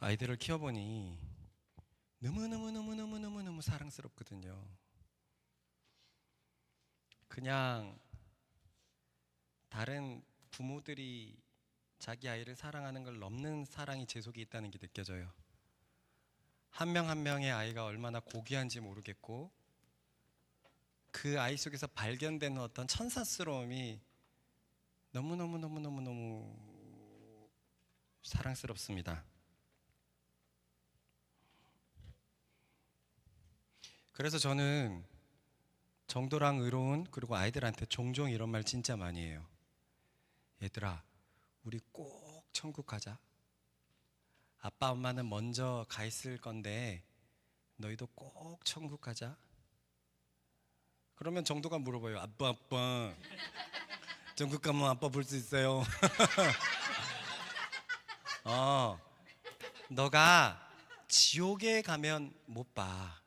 아이들을 키워보니 너무너무 사랑스럽거든요. 그냥 다른 부모들이 자기 아이를 사랑하는 걸 넘는 사랑이 제 속에 있다는 게 느껴져요. 한 명 한 명의 아이가 얼마나 고귀한지 모르겠고 그 아이 속에서 발견되는 어떤 천사스러움이 너무너무 사랑스럽습니다. 그래서 저는 정도랑 의로운 그리고 아이들한테 종종 이런 말 진짜 많이 해요. 얘들아, 우리 꼭 천국 가자. 아빠 엄마는 먼저 가 있을 건데 너희도 꼭 천국 가자. 그러면 정도가 물어봐요. 아빠 천국 가면 아빠 볼 수 있어요? 너가 지옥에 가면 못 봐.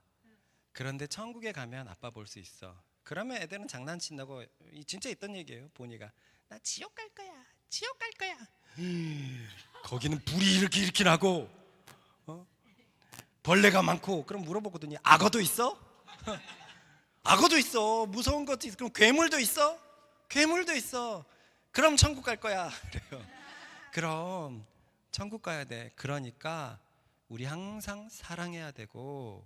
그런데 천국에 가면 아빠 볼 수 있어. 그러면 애들은 장난친다고. 진짜 있던 얘기예요. 보니가 나 지옥 갈 거야. 지옥 갈 거야. 거기는 불이 이렇게 나고 벌레가 많고. 그럼 물어보거든요. 악어도 있어? 악어도 있어. 무서운 것도 있어. 그럼 괴물도 있어? 괴물도 있어. 그럼 천국 갈 거야. 그래요. 그럼 천국 가야 돼. 그러니까 우리 항상 사랑해야 되고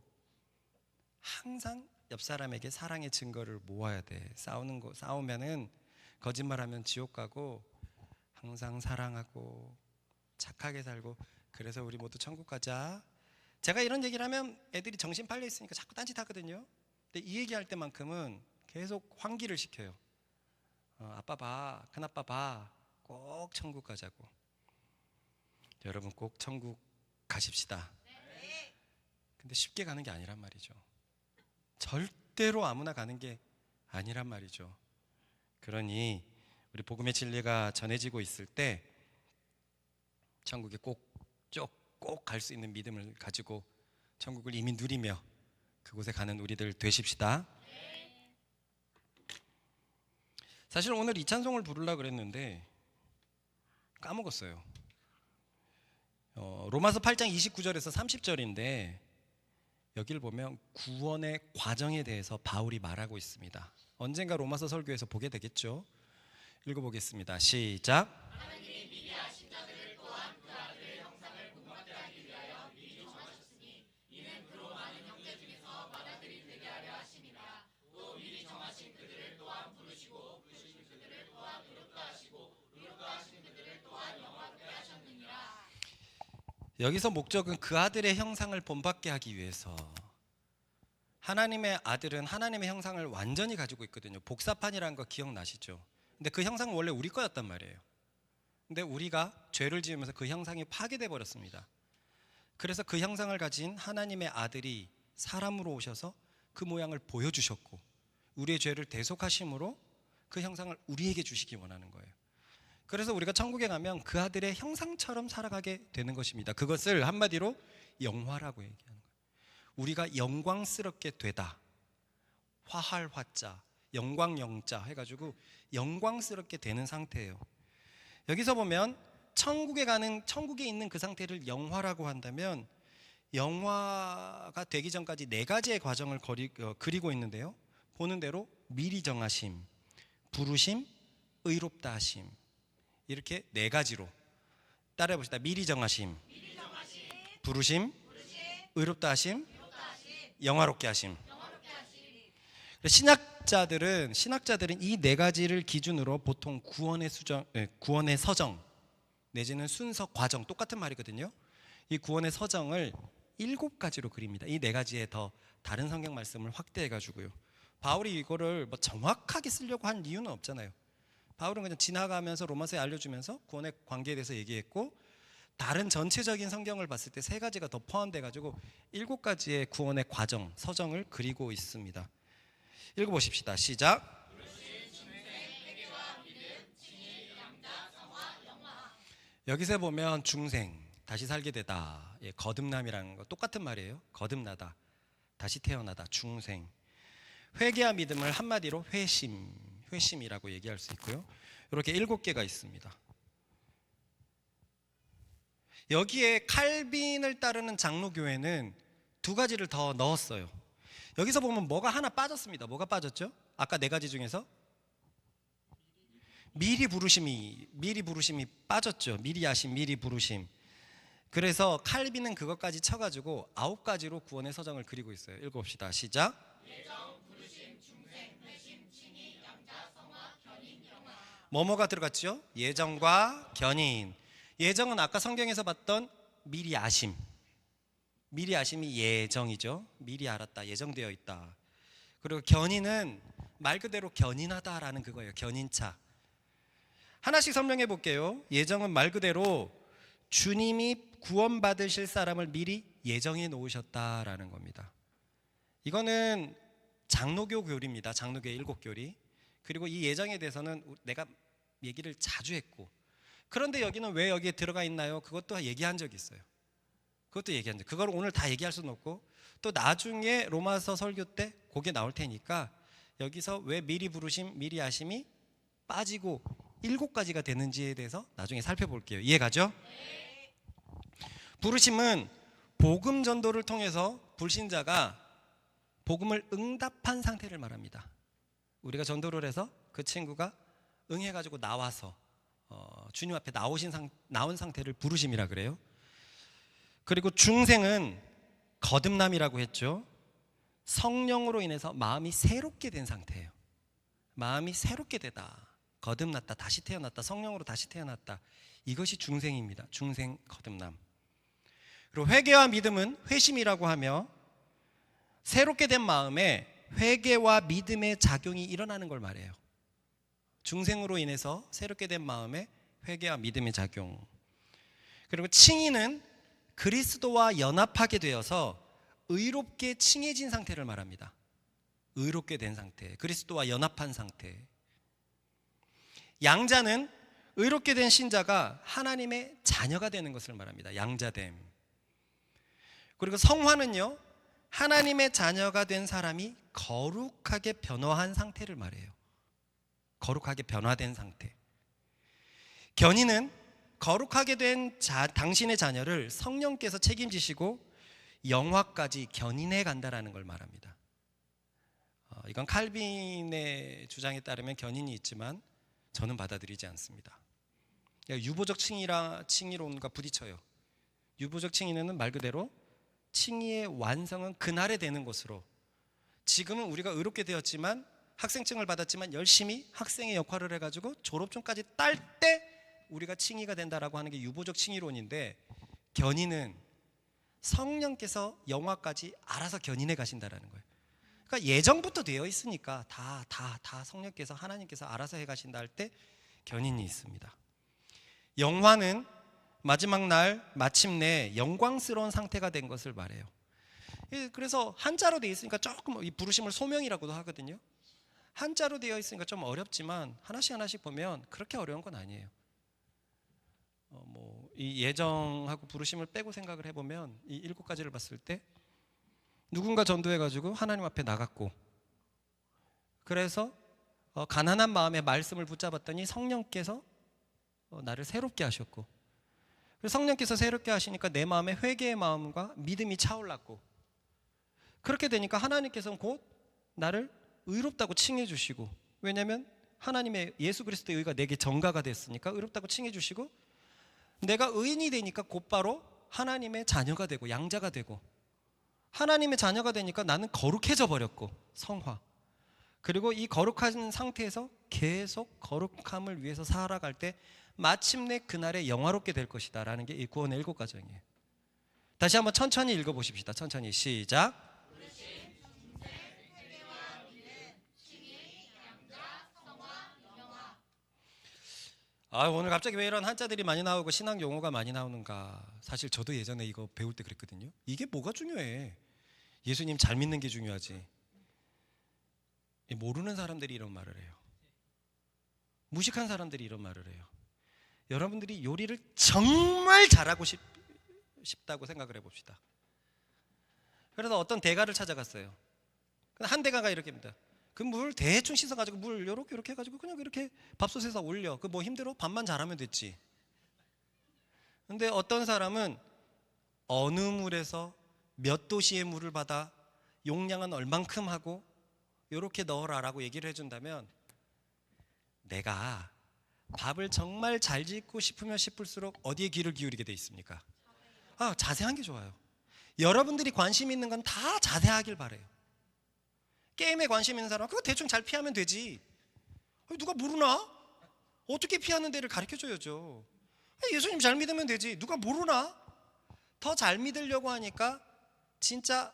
항상 옆 사람에게 사랑의 증거를 모아야 돼. 싸우면은 거짓말하면 지옥 가고 항상 사랑하고 착하게 살고. 그래서 우리 모두 천국 가자. 제가 이런 얘기를 하면 애들이 정신 팔려 있으니까 자꾸 딴짓하거든요. 근데 이 얘기할 때만큼은 계속 환기를 시켜요. 아빠 봐, 큰아빠 봐, 꼭 천국 가자고. 여러분 꼭 천국 가십시다. 근데 쉽게 가는 게 아니란 말이죠. 절대로 아무나 가는 게 아니란 말이죠. 그러니 우리 복음의 진리가 전해지고 있을 때 천국에 꼭 갈 수 있는 믿음을 가지고 천국을 이미 누리며 그곳에 가는 우리들 되십시다. 사실 오늘 이 찬송을 부르려고 그랬는데 까먹었어요. 로마서 8장 29절에서 30절인데 여기를 보면 구원의 과정에 대해서 바울이 말하고 있습니다. 언젠가 로마서 설교에서 보게 되겠죠. 읽어보겠습니다. 시작. 여기서 목적은 그 아들의 형상을 본받게 하기 위해서. 하나님의 아들은 하나님의 형상을 완전히 가지고 있거든요. 복사판이라는 거 기억나시죠? 근데 그 형상은 원래 우리 거였단 말이에요. 근데 우리가 죄를 지으면서 그 형상이 파괴돼 버렸습니다. 그래서 그 형상을 가진 하나님의 아들이 사람으로 오셔서 그 모양을 보여주셨고 우리의 죄를 대속하심으로 그 형상을 우리에게 주시기 원하는 거예요. 그래서 우리가 천국에 가면 그 아들의 형상처럼 살아가게 되는 것입니다. 그것을 한마디로 영화라고 얘기하는 거예요. 우리가 영광스럽게 되다. 화할 화자, 영광 영자 해가지고 영광스럽게 되는 상태예요. 여기서 보면 천국에 있는 그 상태를 영화라고 한다면 영화가 되기 전까지 네 가지의 과정을 그리고 있는데요. 보는 대로 미리 정하심, 부르심, 의롭다 하심. 이렇게 네 가지로 따라해 봅시다. 미리 정하심, 부르심, 의롭다 하심, 영화롭게 하심. 신학자들은 이 네 가지를 기준으로 보통 구원의 서정 내지는 순서 과정, 똑같은 말이거든요. 이 구원의 서정을 7가지로 그립니다. 이 네 가지에 더 다른 성경 말씀을 확대해 가지고요. 바울이 이거를 뭐 정확하게 쓰려고 한 이유는 없잖아요. 바울은 그냥 지나가면서 로마서에 알려주면서 구원의 관계에 대해서 얘기했고 다른 전체적인 성경을 봤을 때 3가지가 더 포함돼 가지고 7가지의 구원의 과정, 서정을 그리고 있습니다. 읽어보십시다. 시작. 여기서 보면 중생, 다시 살게 되다, 거듭남이라는 거 똑같은 말이에요. 거듭나다, 다시 태어나다, 중생. 회개와 믿음을 한마디로 회심이라고 얘기할 수 있고요. 이렇게 7개가 있습니다. 여기에 칼빈을 따르는 장로교회는 두 가지를 더 넣었어요. 여기서 보면 뭐가 하나 빠졌습니다. 뭐가 빠졌죠? 아까 네 가지 중에서 미리 부르심이 빠졌죠. 미리 아심, 미리 부르심. 그래서 칼빈은 그것까지 쳐가지고 9가지로 구원의 서정을 그리고 있어요. 읽어봅시다. 시작. 예정, 부르심, 중생, 회심, 칭의, 양자, 성화, 견인, 영화. 뭐뭐가 들어갔죠? 예정과 견인. 예정은 아까 성경에서 봤던 미리 아심. 미리 아심이 예정이죠. 미리 알았다, 예정되어 있다. 그리고 견인은 말 그대로 견인하다라는 그거예요. 견인차. 하나씩 설명해 볼게요. 예정은 말 그대로 주님이 구원받으실 사람을 미리 예정해 놓으셨다라는 겁니다. 이거는 장로교 교리입니다. 장로교 7교리. 그리고 이 예정에 대해서는 내가 얘기를 자주 했고, 그런데 여기는 왜 여기에 들어가 있나요? 그것도 얘기한 적이 있어요. 그걸 오늘 다 얘기할 수는 없고, 또 나중에 로마서 설교 때 그게 나올 테니까 여기서 왜 미리 부르심, 미리 아심이 빠지고 7가지가 되는지에 대해서 나중에 살펴볼게요. 이해가죠? 네. 부르심은 복음 전도를 통해서 불신자가 복음을 응답한 상태를 말합니다. 우리가 전도를 해서 그 친구가 응해가지고 나와서 주님 앞에 나온 상태를 부르심이라 그래요. 그리고 중생은 거듭남이라고 했죠. 성령으로 인해서 마음이 새롭게 된 상태예요. 마음이 새롭게 되다, 거듭났다, 다시 태어났다, 성령으로 다시 태어났다. 이것이 중생입니다. 중생 거듭남. 그리고 회개와 믿음은 회심이라고 하며 새롭게 된 마음에 회개와 믿음의 작용이 일어나는 걸 말해요. 중생으로 인해서 새롭게 된 마음에 회개와 믿음의 작용. 그리고 칭의는 그리스도와 연합하게 되어서 의롭게 칭해진 상태를 말합니다. 의롭게 된 상태, 그리스도와 연합한 상태. 양자는 의롭게 된 신자가 하나님의 자녀가 되는 것을 말합니다. 양자됨. 그리고 성화는요, 하나님의 자녀가 된 사람이 거룩하게 변화한 상태를 말해요. 거룩하게 변화된 상태. 견인은 거룩하게 된 당신의 자녀를 성령께서 책임지시고 영화까지 견인해 간다라는 걸 말합니다. 이건 칼빈의 주장에 따르면 견인이 있지만 저는 받아들이지 않습니다. 유보적 칭의론과 부딪혀요. 유보적 칭의는 말 그대로 칭의의 완성은 그날에 되는 것으로, 지금은 우리가 의롭게 되었지만 학생증을 받았지만 열심히 학생의 역할을 해가지고 졸업증까지 딸 때 우리가 칭의가 된다라고 하는 게 유보적 칭의론인데, 견인은 성령께서 영화까지 알아서 견인해 가신다라는 거예요. 그러니까 예정부터 되어 있으니까 다 성령께서, 하나님께서 알아서 해 가신다 할 때 견인이 있습니다. 영화는 마지막 날 마침내 영광스러운 상태가 된 것을 말해요. 그래서 한자로 되어 있으니까 조금, 이 부르심을 소명이라고도 하거든요. 한자로 되어 있으니까 좀 어렵지만 하나씩 보면 그렇게 어려운 건 아니에요. 이 예정하고 부르심을 빼고 생각을 해보면 이 7가지를 봤을 때 누군가 전도해가지고 하나님 앞에 나갔고, 그래서 가난한 마음에 말씀을 붙잡았더니 성령께서 나를 새롭게 하셨고, 그래서 성령께서 새롭게 하시니까 내 마음에 회개의 마음과 믿음이 차올랐고, 그렇게 되니까 하나님께서는 곧 나를 의롭다고 칭해 주시고, 왜냐하면 하나님의 예수 그리스도의 의가 내게 전가가 됐으니까 의롭다고 칭해 주시고, 내가 의인이 되니까 곧바로 하나님의 자녀가 되고 양자가 되고, 하나님의 자녀가 되니까 나는 거룩해져 버렸고, 성화. 그리고 이 거룩한 상태에서 계속 거룩함을 위해서 살아갈 때 마침내 그날에 영화롭게 될 것이다 라는 게 이 구원의 7과정이에요. 다시 한번 천천히 읽어보십시다. 천천히 시작. 오늘 갑자기 왜 이런 한자들이 많이 나오고 신학 용어가 많이 나오는가. 사실 저도 예전에 이거 배울 때 그랬거든요. 이게 뭐가 중요해? 예수님 잘 믿는 게 중요하지. 모르는 사람들이 이런 말을 해요. 무식한 사람들이 이런 말을 해요. 여러분들이 요리를 정말 잘하고 싶다고 생각을 해봅시다. 그래서 어떤 대가를 찾아갔어요. 한 대가가 이렇게 합니다. 그 물 대충 씻어가지고 물 요렇게 해가지고 그냥 이렇게 밥솥에서 올려. 그 뭐 힘들어? 밥만 잘하면 됐지. 근데 어떤 사람은 어느 물에서 몇 도시의 물을 받아 용량은 얼만큼 하고 이렇게 넣어라라고 얘기를 해준다면 내가 밥을 정말 잘 짓고 싶으면 싶을수록 어디에 귀를 기울이게 돼 있습니까? 자세한 게 좋아요. 여러분들이 관심 있는 건 다 자세하길 바래요. 게임에 관심 있는 사람 그거 대충 잘 피하면 되지. 누가 모르나? 어떻게 피하는 데를 가르쳐줘야죠. 예수님 잘 믿으면 되지. 누가 모르나? 더 잘 믿으려고 하니까 진짜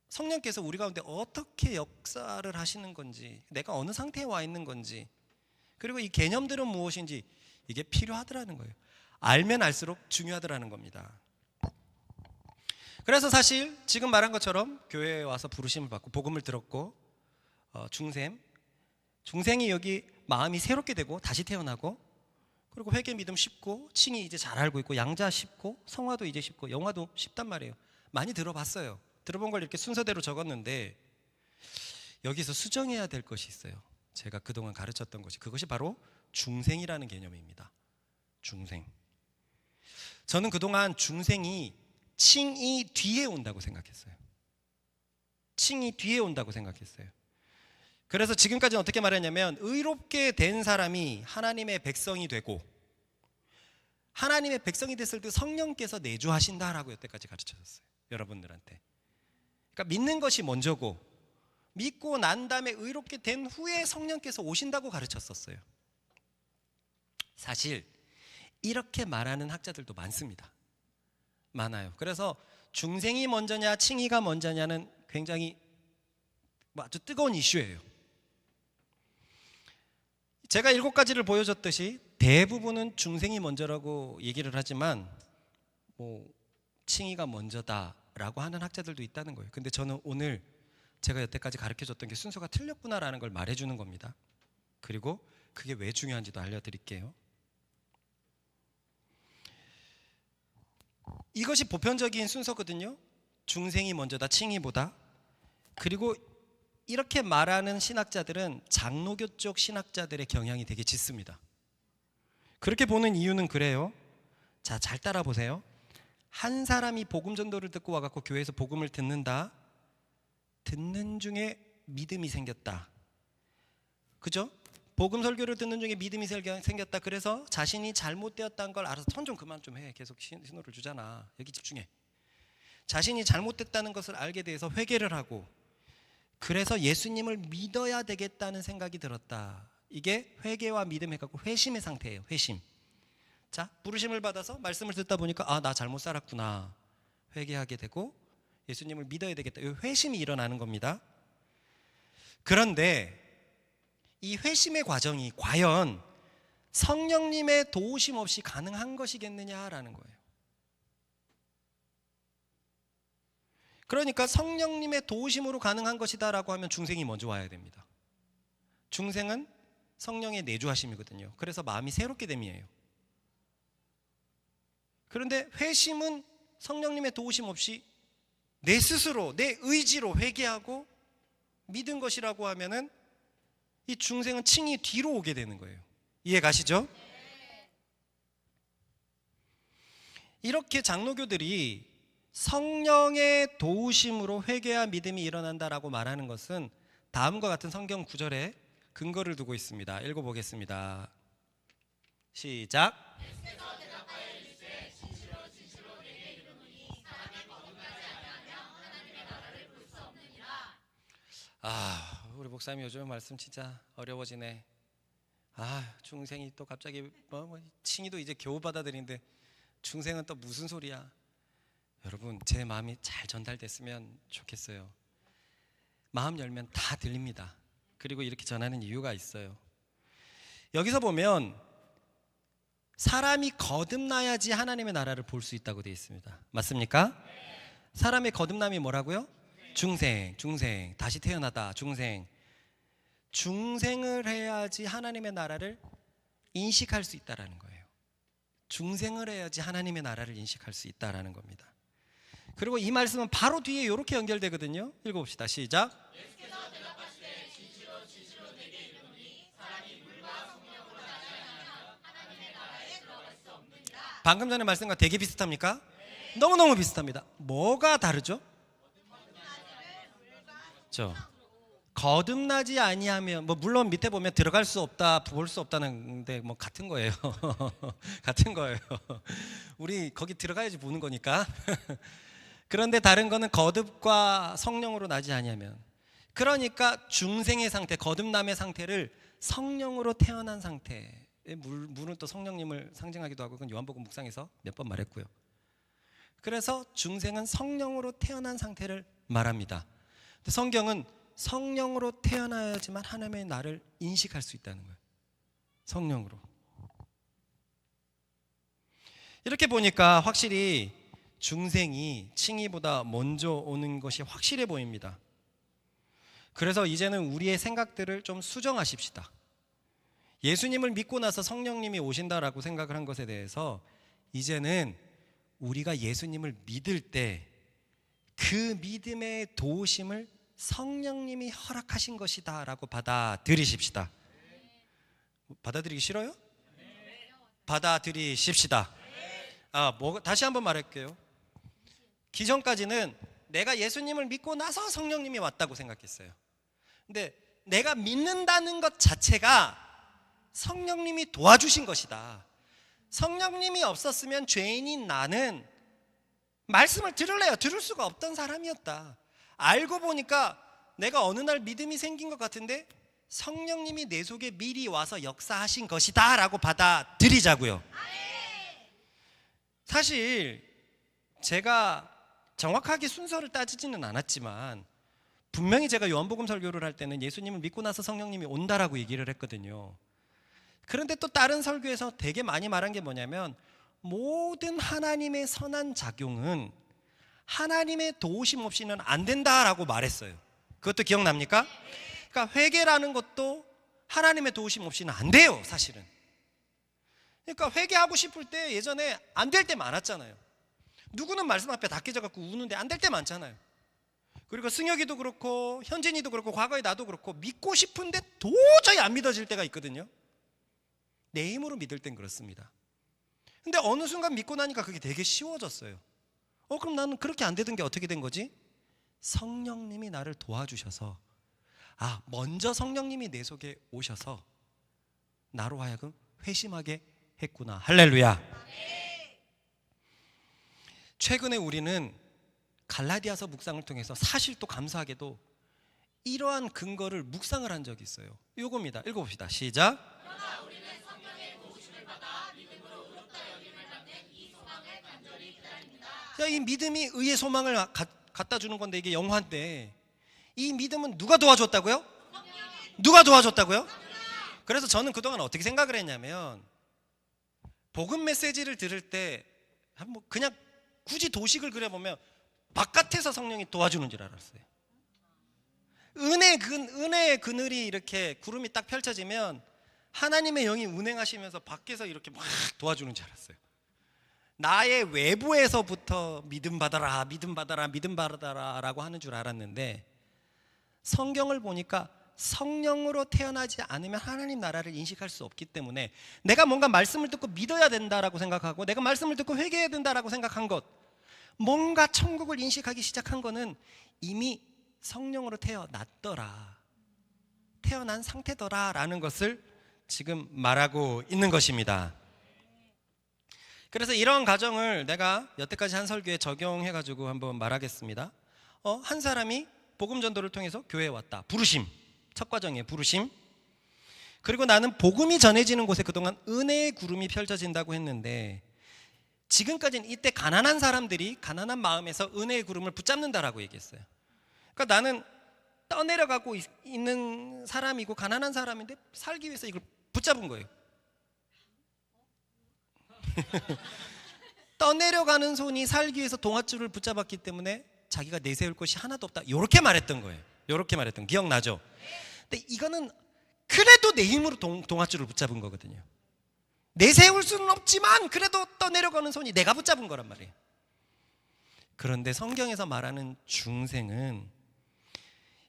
성령께서 우리 가운데 어떻게 역사를 하시는 건지, 내가 어느 상태에 와 있는 건지, 그리고 이 개념들은 무엇인지 이게 필요하더라는 거예요. 알면 알수록 중요하더라는 겁니다. 그래서 사실 지금 말한 것처럼 교회에 와서 부르심을 받고 복음을 들었고 중생이 여기 마음이 새롭게 되고 다시 태어나고, 그리고 회개 믿음 쉽고 칭이 이제 잘 알고 있고 양자 쉽고 성화도 이제 쉽고 영화도 쉽단 말이에요. 많이 들어봤어요. 들어본 걸 이렇게 순서대로 적었는데 여기서 수정해야 될 것이 있어요. 제가 그동안 가르쳤던 것이, 그것이 바로 중생이라는 개념입니다. 중생. 저는 그동안 중생이 칭이 뒤에 온다고 생각했어요. 칭이 뒤에 온다고 생각했어요. 그래서 지금까지는 어떻게 말했냐면, 의롭게 된 사람이 하나님의 백성이 되고, 하나님의 백성이 됐을 때 성령께서 내주하신다라고 여태까지 가르쳐줬어요. 여러분들한테. 그러니까 믿는 것이 먼저고, 믿고 난 다음에 의롭게 된 후에 성령께서 오신다고 가르쳤었어요. 사실 이렇게 말하는 학자들도 많습니다. 많아요. 그래서 중생이 먼저냐 칭의가 먼저냐는 굉장히 아주 뜨거운 이슈예요. 제가 7가지를 보여줬듯이 대부분은 중생이 먼저라고 얘기를 하지만 칭의가 먼저다라고 하는 학자들도 있다는 거예요. 근데 저는 오늘 제가 여태까지 가르쳐줬던 게 순서가 틀렸구나라는 걸 말해주는 겁니다. 그리고 그게 왜 중요한지도 알려드릴게요. 이것이 보편적인 순서거든요. 중생이 먼저다, 칭의보다. 그리고 이렇게 말하는 신학자들은 장로교 쪽 신학자들의 경향이 되게 짙습니다. 그렇게 보는 이유는 그래요. 자, 잘 따라 보세요. 한 사람이 복음 전도를 듣고 와갖고 교회에서 복음을 듣는다. 듣는 중에 믿음이 생겼다. 그죠? 복음 설교를 듣는 중에 믿음이 생겼다. 그래서 자신이 잘못되었다는 걸 알아서 턴 좀 그만 좀 해. 계속 신호를 주잖아. 여기 집중해. 자신이 잘못됐다는 것을 알게 돼서 회개를 하고, 그래서 예수님을 믿어야 되겠다는 생각이 들었다. 이게 회개와 믿음 해갖고 회심의 상태예요. 회심. 자, 부르심을 받아서 말씀을 듣다 보니까 나 잘못 살았구나. 회개하게 되고 예수님을 믿어야 되겠다. 이 회심이 일어나는 겁니다. 그런데 이 회심의 과정이 과연 성령님의 도우심 없이 가능한 것이겠느냐라는 거예요. 그러니까 성령님의 도우심으로 가능한 것이다라고 하면 중생이 먼저 와야 됩니다. 중생은 성령의 내주하심이거든요. 그래서 마음이 새롭게 됨이에요. 그런데 회심은 성령님의 도우심 없이 내 스스로, 내 의지로 회개하고 믿은 것이라고 하면은 이 중생은 칭이 뒤로 오게 되는 거예요. 이해 가시죠? 이렇게 장로교들이 성령의 도우심으로 회개와 믿음이 일어난다라고 말하는 것은 다음과 같은 성경 구절에 근거를 두고 있습니다. 읽어보겠습니다. 시작. 우리 목사님 요즘 말씀 진짜 어려워지네. 중생이 또 갑자기 칭의도 이제 겨우 받아들이는데 중생은 또 무슨 소리야. 여러분, 제 마음이 잘 전달됐으면 좋겠어요. 마음 열면 다 들립니다. 그리고 이렇게 전하는 이유가 있어요. 여기서 보면 사람이 거듭나야지 하나님의 나라를 볼 수 있다고 되어 있습니다. 맞습니까? 사람의 거듭남이 뭐라고요? 중생, 다시 태어나다, 중생을 해야지 하나님의 나라를 인식할 수 있다라는 거예요. 중생을 해야지 하나님의 나라를 인식할 수 있다라는 겁니다. 그리고 이 말씀은 바로 뒤에 이렇게 연결되거든요. 읽어봅시다. 시작. 예수께서 대답하시되 진실로 내게 이르노니 사람이 물과 성령으로 나지 아니하면 하나님의 나라에 들어갈 수 방금 전에 말씀과 되게 비슷합니까? 너무너무 비슷합니다. 뭐가 다르죠? 거듭나지 아니하면, 뭐 물론 밑에 보면 들어갈 수 없다, 볼 수 없다는데 뭐 같은 거예요. 같은 거예요. 우리 거기 들어가야지 보는 거니까. 그런데 다른 거는 거듭과 성령으로 나지 아니하면, 그러니까 중생의 상태, 거듭남의 상태를 성령으로 태어난 상태. 물은 또 성령님을 상징하기도 하고, 그건 요한복음 묵상에서 몇 번 말했고요. 그래서 중생은 성령으로 태어난 상태를 말합니다. 근데 성경은 성령으로 태어나야지만 하나님의 나를 인식할 수 있다는 거예요. 성령으로. 이렇게 보니까 확실히 중생이 칭의보다 먼저 오는 것이 확실해 보입니다. 그래서 이제는 우리의 생각들을 좀 수정하십시다. 예수님을 믿고 나서 성령님이 오신다라고 생각을 한 것에 대해서 이제는 우리가 예수님을 믿을 때 그 믿음의 도우심을 성령님이 허락하신 것이다 라고 받아들이십시다. 받아들이기 싫어요? 받아들이십시다. 다시 한번 말할게요. 기존까지는 내가 예수님을 믿고 나서 성령님이 왔다고 생각했어요. 근데 내가 믿는다는 것 자체가 성령님이 도와주신 것이다. 성령님이 없었으면 죄인인 나는 말씀을 들을래야 들을 수가 없던 사람이었다. 알고 보니까 내가 어느 날 믿음이 생긴 것 같은데 성령님이 내 속에 미리 와서 역사하신 것이다 라고 받아들이자고요. 사실 제가 정확하게 순서를 따지지는 않았지만 분명히 제가 요한복음 설교를 할 때는 예수님을 믿고 나서 성령님이 온다라고 얘기를 했거든요. 그런데 또 다른 설교에서 되게 많이 말한 게 뭐냐면, 모든 하나님의 선한 작용은 하나님의 도우심 없이는 안 된다라고 말했어요. 그것도 기억납니까? 그러니까 회개라는 것도 하나님의 도우심 없이는 안 돼요, 사실은. 그러니까 회개하고 싶을 때 예전에 안 될 때 많았잖아요. 누구는 말씀 앞에 다 깨져갖고 우는데 안 될 때 많잖아요. 그리고 승혁이도 그렇고 현진이도 그렇고 과거에 나도 그렇고 믿고 싶은데 도저히 안 믿어질 때가 있거든요. 내 힘으로 믿을 땐 그렇습니다. 근데 어느 순간 믿고 나니까 그게 되게 쉬워졌어요. 그럼 나는 그렇게 안 되던 게 어떻게 된 거지? 성령님이 나를 도와주셔서, 먼저 성령님이 내 속에 오셔서 나로 하여금 회심하게 했구나. 할렐루야. 최근에 우리는 갈라디아서 묵상을 통해서 사실 또 감사하게도 이러한 근거를 묵상을 한 적이 있어요. 이겁니다. 읽어봅시다. 시작. 그러나 우리는 성령의 도우심을 받아 믿음으로 의롭다 여김을 받는 이 소망을 간절히 기다립니다. 이 믿음이 의의 소망을 갖다 주는 건데, 이게 영화인데 이 믿음은 누가 도와줬다고요? 누가 도와줬다고요? 그래서 저는 그동안 어떻게 생각을 했냐면, 복음 메시지를 들을 때 그냥 굳이 도식을 그려보면 바깥에서 성령이 도와주는 줄 알았어요. 은혜의 그늘이 이렇게 구름이 딱 펼쳐지면 하나님의 영이 운행하시면서 밖에서 이렇게 막 도와주는 줄 알았어요. 나의 외부에서부터 믿음 받아라, 믿음 받아라, 믿음 받아라 라고 하는 줄 알았는데, 성경을 보니까 성령으로 태어나지 않으면 하나님 나라를 인식할 수 없기 때문에 내가 뭔가 말씀을 듣고 믿어야 된다라고 생각하고, 내가 말씀을 듣고 회개해야 된다라고 생각한 것, 뭔가 천국을 인식하기 시작한 거는 이미 성령으로 태어났더라, 태어난 상태더라 라는 것을 지금 말하고 있는 것입니다. 그래서 이런 가정을 내가 여태까지 한 설교에 적용해가지고 한번 말하겠습니다. 한 사람이 복음 전도를 통해서 교회에 왔다. 부르심, 첫 과정이에요. 부르심. 그리고 나는 복음이 전해지는 곳에 그동안 은혜의 구름이 펼쳐진다고 했는데, 지금까지는 이때 가난한 사람들이 가난한 마음에서 은혜의 구름을 붙잡는다라고 얘기했어요. 그러니까 나는 떠내려가고 있는 사람이고 가난한 사람인데 살기 위해서 이걸 붙잡은 거예요. 떠내려가는 손이 살기 위해서 동아줄을 붙잡았기 때문에 자기가 내세울 것이 하나도 없다, 이렇게 말했던 거예요. 이렇게 말했던, 기억나죠? 근데 이거는 그래도 내 힘으로 동아줄을 붙잡은 거거든요. 내세울 수는 없지만 그래도 떠내려가는 손이 내가 붙잡은 거란 말이에요. 그런데 성경에서 말하는 중생은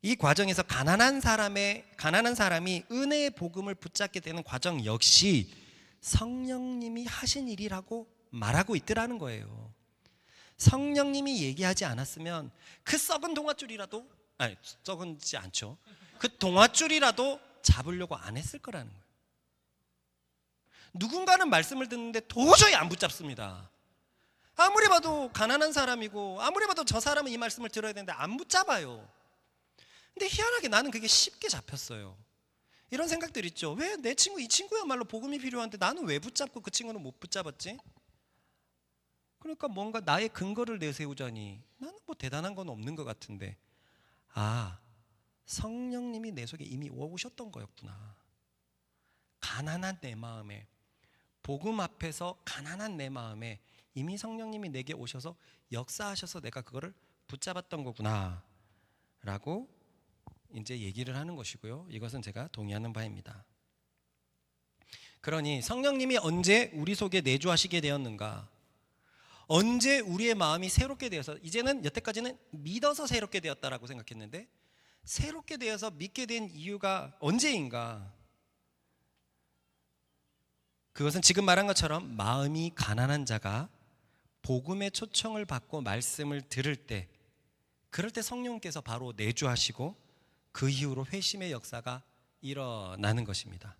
이 과정에서 가난한 사람이 은혜의 복음을 붙잡게 되는 과정 역시 성령님이 하신 일이라고 말하고 있더라는 거예요. 성령님이 얘기하지 않았으면 그 썩은 동아줄이라도, 아니 썩은지 않죠, 그 동아줄이라도 잡으려고 안 했을 거라는 거예요. 누군가는 말씀을 듣는데 도저히 안 붙잡습니다. 아무리 봐도 가난한 사람이고 아무리 봐도 저 사람은 이 말씀을 들어야 되는데 안 붙잡아요. 근데 희한하게 나는 그게 쉽게 잡혔어요. 이런 생각들 있죠. 왜 내 친구, 이 친구야말로 복음이 필요한데 나는 왜 붙잡고 그 친구는 못 붙잡았지? 그러니까 뭔가 나의 근거를 내세우자니 나는 뭐 대단한 건 없는 것 같은데, 아, 성령님이 내 속에 이미 오셨던 거였구나. 가난한 내 마음에, 복음 앞에서 가난한 내 마음에 이미 성령님이 내게 오셔서 역사하셔서 내가 그거를 붙잡았던 거구나 라고 이제 얘기를 하는 것이고요. 이것은 제가 동의하는 바입니다. 그러니 성령님이 언제 우리 속에 내주하시게 되었는가? 언제 우리의 마음이 새롭게 되어서, 이제는 여태까지는 믿어서 새롭게 되었다라고 생각했는데 새롭게 되어서 믿게 된 이유가 언제인가? 그것은 지금 말한 것처럼 마음이 가난한 자가 복음의 초청을 받고 말씀을 들을 때, 그럴 때 성령께서 바로 내주하시고 그 이후로 회심의 역사가 일어나는 것입니다.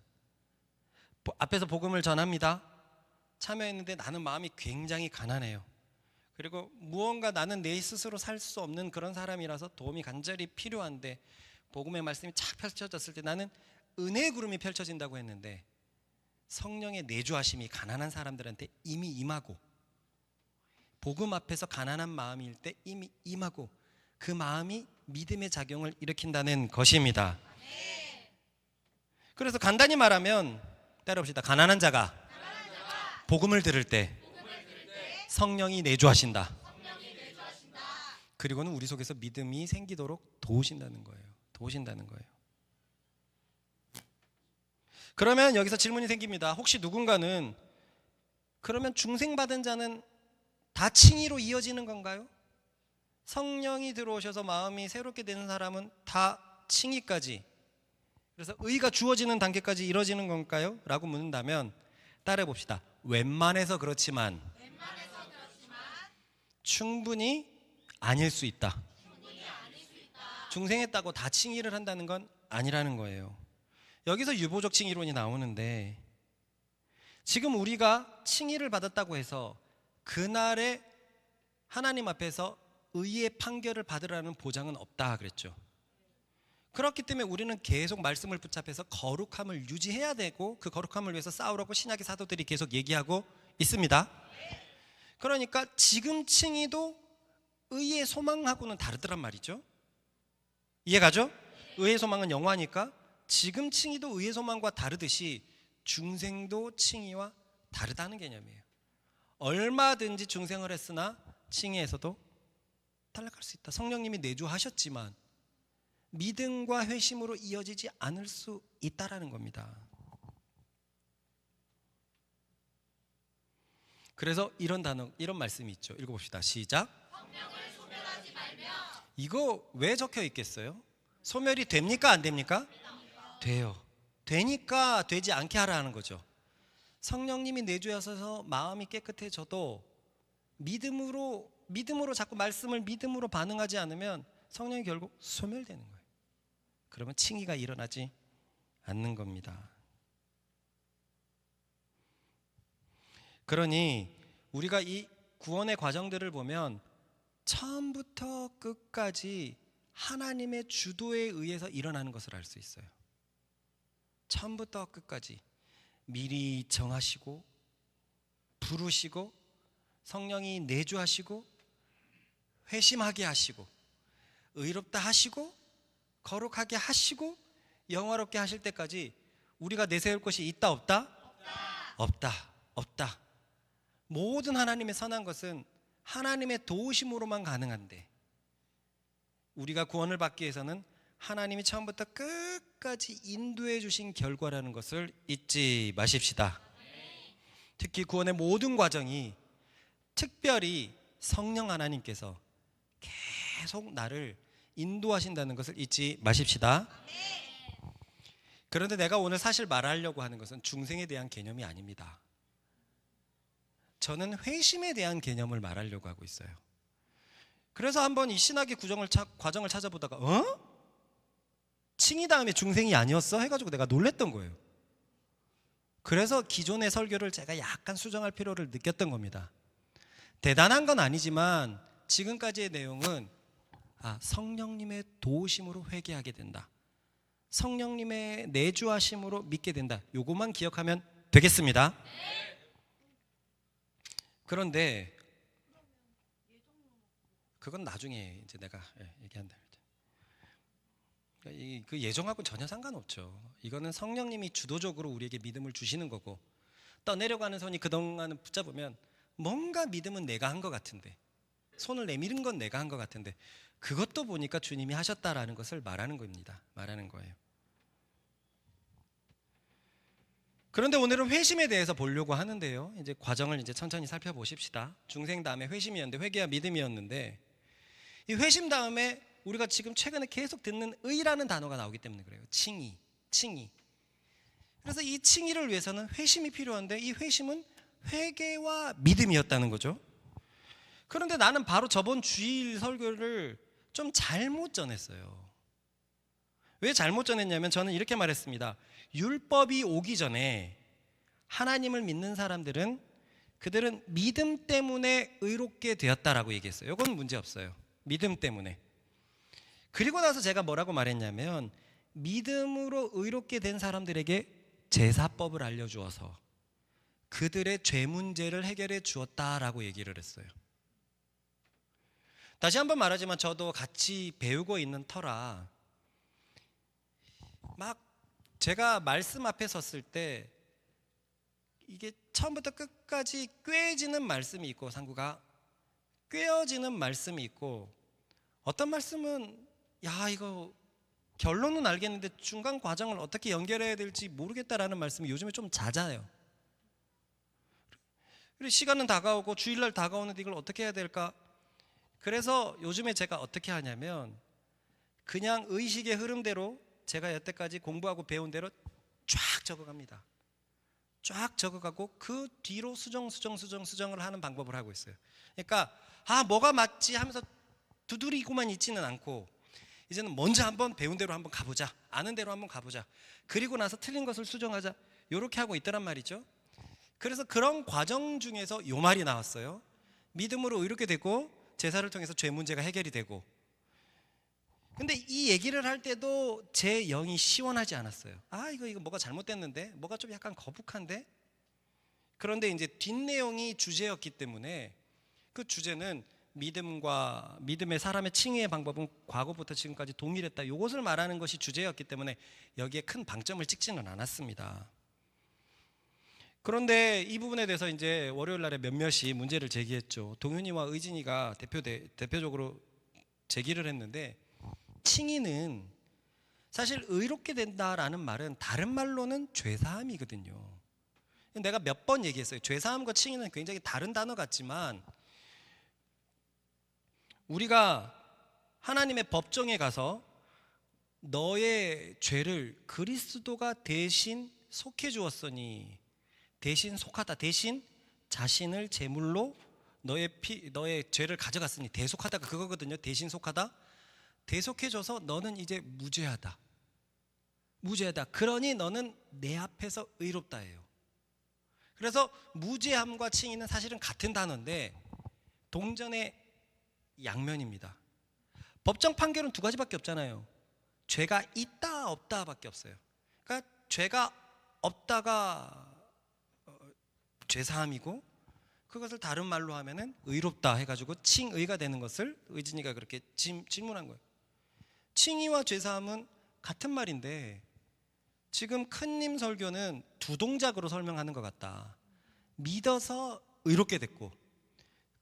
앞에서 복음을 전합니다. 참여했는데 나는 마음이 굉장히 가난해요. 그리고 무언가 나는 내 스스로 살 수 없는 그런 사람이라서 도움이 간절히 필요한데 복음의 말씀이 착 펼쳐졌을 때 나는 은혜의 구름이 펼쳐진다고 했는데 성령의 내주하심이 가난한 사람들한테 이미 임하고, 복음 앞에서 가난한 마음일 때 이미 임하고 그 마음이 믿음의 작용을 일으킨다는 것입니다. 그래서 간단히 말하면 따라봅시다. 가난한 자가 복음을 들을 때 성령이 내주하신다. 그리고는 우리 속에서 믿음이 생기도록 도우신다는 거예요. 도우신다는 거예요. 그러면 여기서 질문이 생깁니다. 혹시 누군가는 그러면 중생받은 자는 다 칭의로 이어지는 건가요? 성령이 들어오셔서 마음이 새롭게 되는 사람은 다 칭의까지, 그래서 의가 주어지는 단계까지 이루어지는 건가요? 라고 묻는다면 따라해 봅시다. 웬만해서 그렇지만 충분히 아닐 수 있다. 중생했다고 다 칭의를 한다는 건 아니라는 거예요. 여기서 유보적 칭의론이 나오는데, 지금 우리가 칭의를 받았다고 해서 그날에 하나님 앞에서 의의 판결을 받으라는 보장은 없다 그랬죠. 그렇기 때문에 우리는 계속 말씀을 붙잡혀서 거룩함을 유지해야 되고 그 거룩함을 위해서 싸우라고 신약의 사도들이 계속 얘기하고 있습니다. 그러니까 지금 칭의도 의의 소망하고는 다르더란 말이죠. 이해가죠? 의의 소망은 영화니까 지금 칭의도 의의 소망과 다르듯이 중생도 칭의와 다르다는 개념이에요. 얼마든지 중생을 했으나 칭의에서도 탈락할 수 있다. 성령님이 내주하셨지만 믿음과 회심으로 이어지지 않을 수 있다라는 겁니다. 그래서 이런 단어, 이런 말씀이 있죠. 읽어봅시다. 시작. 성령을 소멸하지 말며. 이거 왜 적혀 있겠어요? 소멸이 됩니까? 안 됩니까? 돼요. 되니까 되지 않게 하라는 거죠. 성령님이 내주하셔서 마음이 깨끗해져도 믿음으로 자꾸 말씀을 믿음으로 반응하지 않으면 성령이 결국 소멸되는 거예요. 그러면 칭의가 일어나지 않는 겁니다. 그러니 우리가 이 구원의 과정들을 보면 처음부터 끝까지 하나님의 주도에 의해서 일어나는 것을 알 수 있어요. 처음부터 끝까지 미리 정하시고 부르시고 성령이 내주하시고 회심하게 하시고 의롭다 하시고 거룩하게 하시고 영화롭게 하실 때까지 우리가 내세울 것이 있다 없다? 없다. 모든 하나님의 선한 것은 하나님의 도우심으로만 가능한데 우리가 구원을 받기 위해서는 하나님이 처음부터 끝까지 인도해 주신 결과라는 것을 잊지 마십시다. 특히 구원의 모든 과정이 특별히 성령 하나님께서 계속 나를 인도하신다는 것을 잊지 마십시다. 그런데 내가 오늘 사실 말하려고 하는 것은 중생에 대한 개념이 아닙니다. 저는 회심에 대한 개념을 말하려고 하고 있어요. 그래서 한번 이 신학의 과정을 찾아보다가 칭의 다음에 중생이 아니었어? 해가지고 내가 놀랬던 거예요. 그래서 기존의 설교를 제가 약간 수정할 필요를 느꼈던 겁니다. 대단한 건 아니지만 지금까지의 내용은 성령님의 도우심으로 회개하게 된다, 성령님의 내주하심으로 믿게 된다, 요것만 기억하면 되겠습니다. 그런데 그건 나중에 이제 내가 얘기한다. 그 예정하고는 전혀 상관없죠. 이거는 성령님이 주도적으로 우리에게 믿음을 주시는 거고, 떠내려가는 손이 그동안은 붙잡으면 뭔가 믿음은 내가 한 것 같은데, 손을 내미는 건 내가 한 것 같은데, 그것도 보니까 주님이 하셨다라는 것을 말하는 겁니다. 말하는 거예요. 그런데 오늘은 회심에 대해서 보려고 하는데요. 이제 과정을 이제 천천히 살펴보십시다. 중생 다음에 회심이었는데, 회개와 믿음이었는데, 이 회심 다음에 우리가 지금 최근에 계속 듣는 의라는 단어가 나오기 때문에 그래요. 칭의. 그래서 이 칭의를 위해서는 회심이 필요한데, 이 회심은 회개와 믿음이었다는 거죠. 그런데 나는 바로 저번 주일 설교를 좀 잘못 전했어요. 왜 잘못 전했냐면, 저는 이렇게 말했습니다. 율법이 오기 전에 하나님을 믿는 사람들은 그들은 믿음 때문에 의롭게 되었다라고 얘기했어요. 이건 문제 없어요. 믿음 때문에. 그리고 나서 제가 뭐라고 말했냐면, 믿음으로 의롭게 된 사람들에게 제사법을 알려주어서 그들의 죄 문제를 해결해 주었다라고 얘기를 했어요. 다시 한번 말하지만 저도 같이 배우고 있는 터라 막 제가 말씀 앞에 섰을 때 이게 처음부터 끝까지 꿰어지는 말씀이 있고, 상구가 꿰어지는 말씀이 있고, 어떤 말씀은 이거 결론은 알겠는데 중간 과정을 어떻게 연결해야 될지 모르겠다라는 말씀이 요즘에 좀 잦아요. 그리고 시간은 다가오고 주일날 다가오는데 이걸 어떻게 해야 될까? 그래서 요즘에 제가 어떻게 하냐면, 그냥 의식의 흐름대로 제가 여태까지 공부하고 배운 대로 쫙 적어갑니다. 쫙 적어가고 그 뒤로 수정을 하는 방법을 하고 있어요. 그러니까 뭐가 맞지 하면서 두드리고만 있지는 않고, 이제는 먼저 한번 배운 대로 한번 가보자, 아는 대로 한번 가보자, 그리고 나서 틀린 것을 수정하자, 이렇게 하고 있더란 말이죠. 그래서 그런 과정 중에서 요 말이 나왔어요. 믿음으로 의롭게 되고 제사를 통해서 죄 문제가 해결이 되고. 근데 이 얘기를 할 때도 제 영이 시원하지 않았어요. 이거 뭐가 잘못됐는데, 뭐가 좀 약간 거북한데. 그런데 이제 뒷내용이 주제였기 때문에, 그 주제는 믿음의 사람의 칭의의 방법은 과거부터 지금까지 동일했다, 이것을 말하는 것이 주제였기 때문에 여기에 큰 방점을 찍지는 않았습니다. 그런데 이 부분에 대해서 이제 월요일 날에 몇몇이 문제를 제기했죠. 동윤이와 의진이가 대표적으로 제기를 했는데, 칭의는 사실 의롭게 된다라는 말은 다른 말로는 죄사함이거든요. 내가 몇 번 얘기했어요. 죄사함과 칭의는 굉장히 다른 단어 같지만, 우리가 하나님의 법정에 가서 너의 죄를 그리스도가 대신 속해 주었으니, 대신 속하다, 대신 자신을 제물로 너의 죄를 가져갔으니, 대속하다가 그거거든요. 대신 속하다. 대속해줘서 너는 이제 무죄하다. 그러니 너는 내 앞에서 의롭다예요. 그래서 무죄함과 칭의는 사실은 같은 단어인데 동전의 양면입니다. 법정 판결은 두 가지밖에 없잖아요. 죄가 있다 없다 밖에 없어요. 그러니까 죄가 없다가 죄사함이고, 그것을 다른 말로 하면은 의롭다 해가지고 칭의가 되는 것을 의진이가 그렇게 질문한 거예요. 칭의와 죄사함은 같은 말인데 지금 큰님 설교는 두 동작으로 설명하는 것 같다. 믿어서 의롭게 됐고,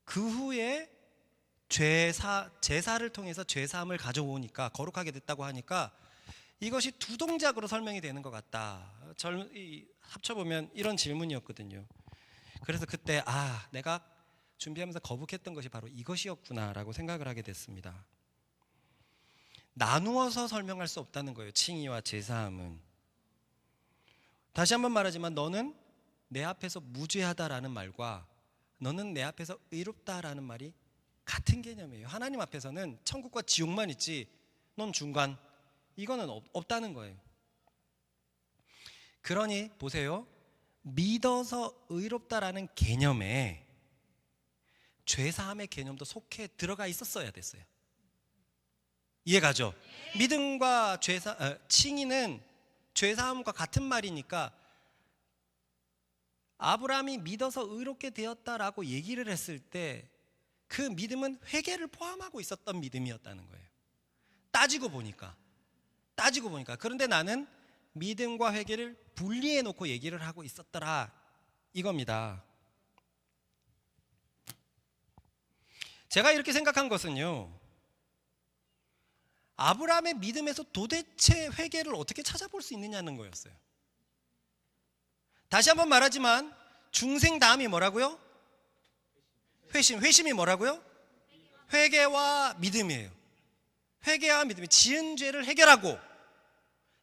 그 후에 제사를 통해서 죄사함을 가져오니까, 거룩하게 됐다고 하니까 이것이 두 동작으로 설명이 되는 것 같다. 합쳐보면 이런 질문이었거든요. 그래서 그때 내가 준비하면서 거북했던 것이 바로 이것이었구나 라고 생각을 하게 됐습니다. 나누어서 설명할 수 없다는 거예요. 칭의와 제사함은. 다시 한번 말하지만, 너는 내 앞에서 무죄하다라는 말과 너는 내 앞에서 의롭다라는 말이 같은 개념이에요. 하나님 앞에서는 천국과 지옥만 있지 넌 중간, 이거는 없다는 거예요. 그러니 보세요. 믿어서 의롭다라는 개념에 죄사함의 개념도 속해 들어가 있었어야 됐어요. 이해가죠? 믿음과 칭의는 죄사함과 같은 말이니까 아브라함이 믿어서 의롭게 되었다라고 얘기를 했을 때 그 믿음은 회개를 포함하고 있었던 믿음이었다는 거예요. 따지고 보니까. 그런데 나는 믿음과 회개를 분리해 놓고 얘기를 하고 있었더라, 이겁니다. 제가 이렇게 생각한 것은요, 아브라함의 믿음에서 도대체 회개를 어떻게 찾아볼 수 있느냐는 거였어요. 다시 한번 말하지만 중생 다음이 뭐라고요? 회심이 뭐라고요? 회개와 믿음이에요. 회개와 믿음이 지은 죄를 해결하고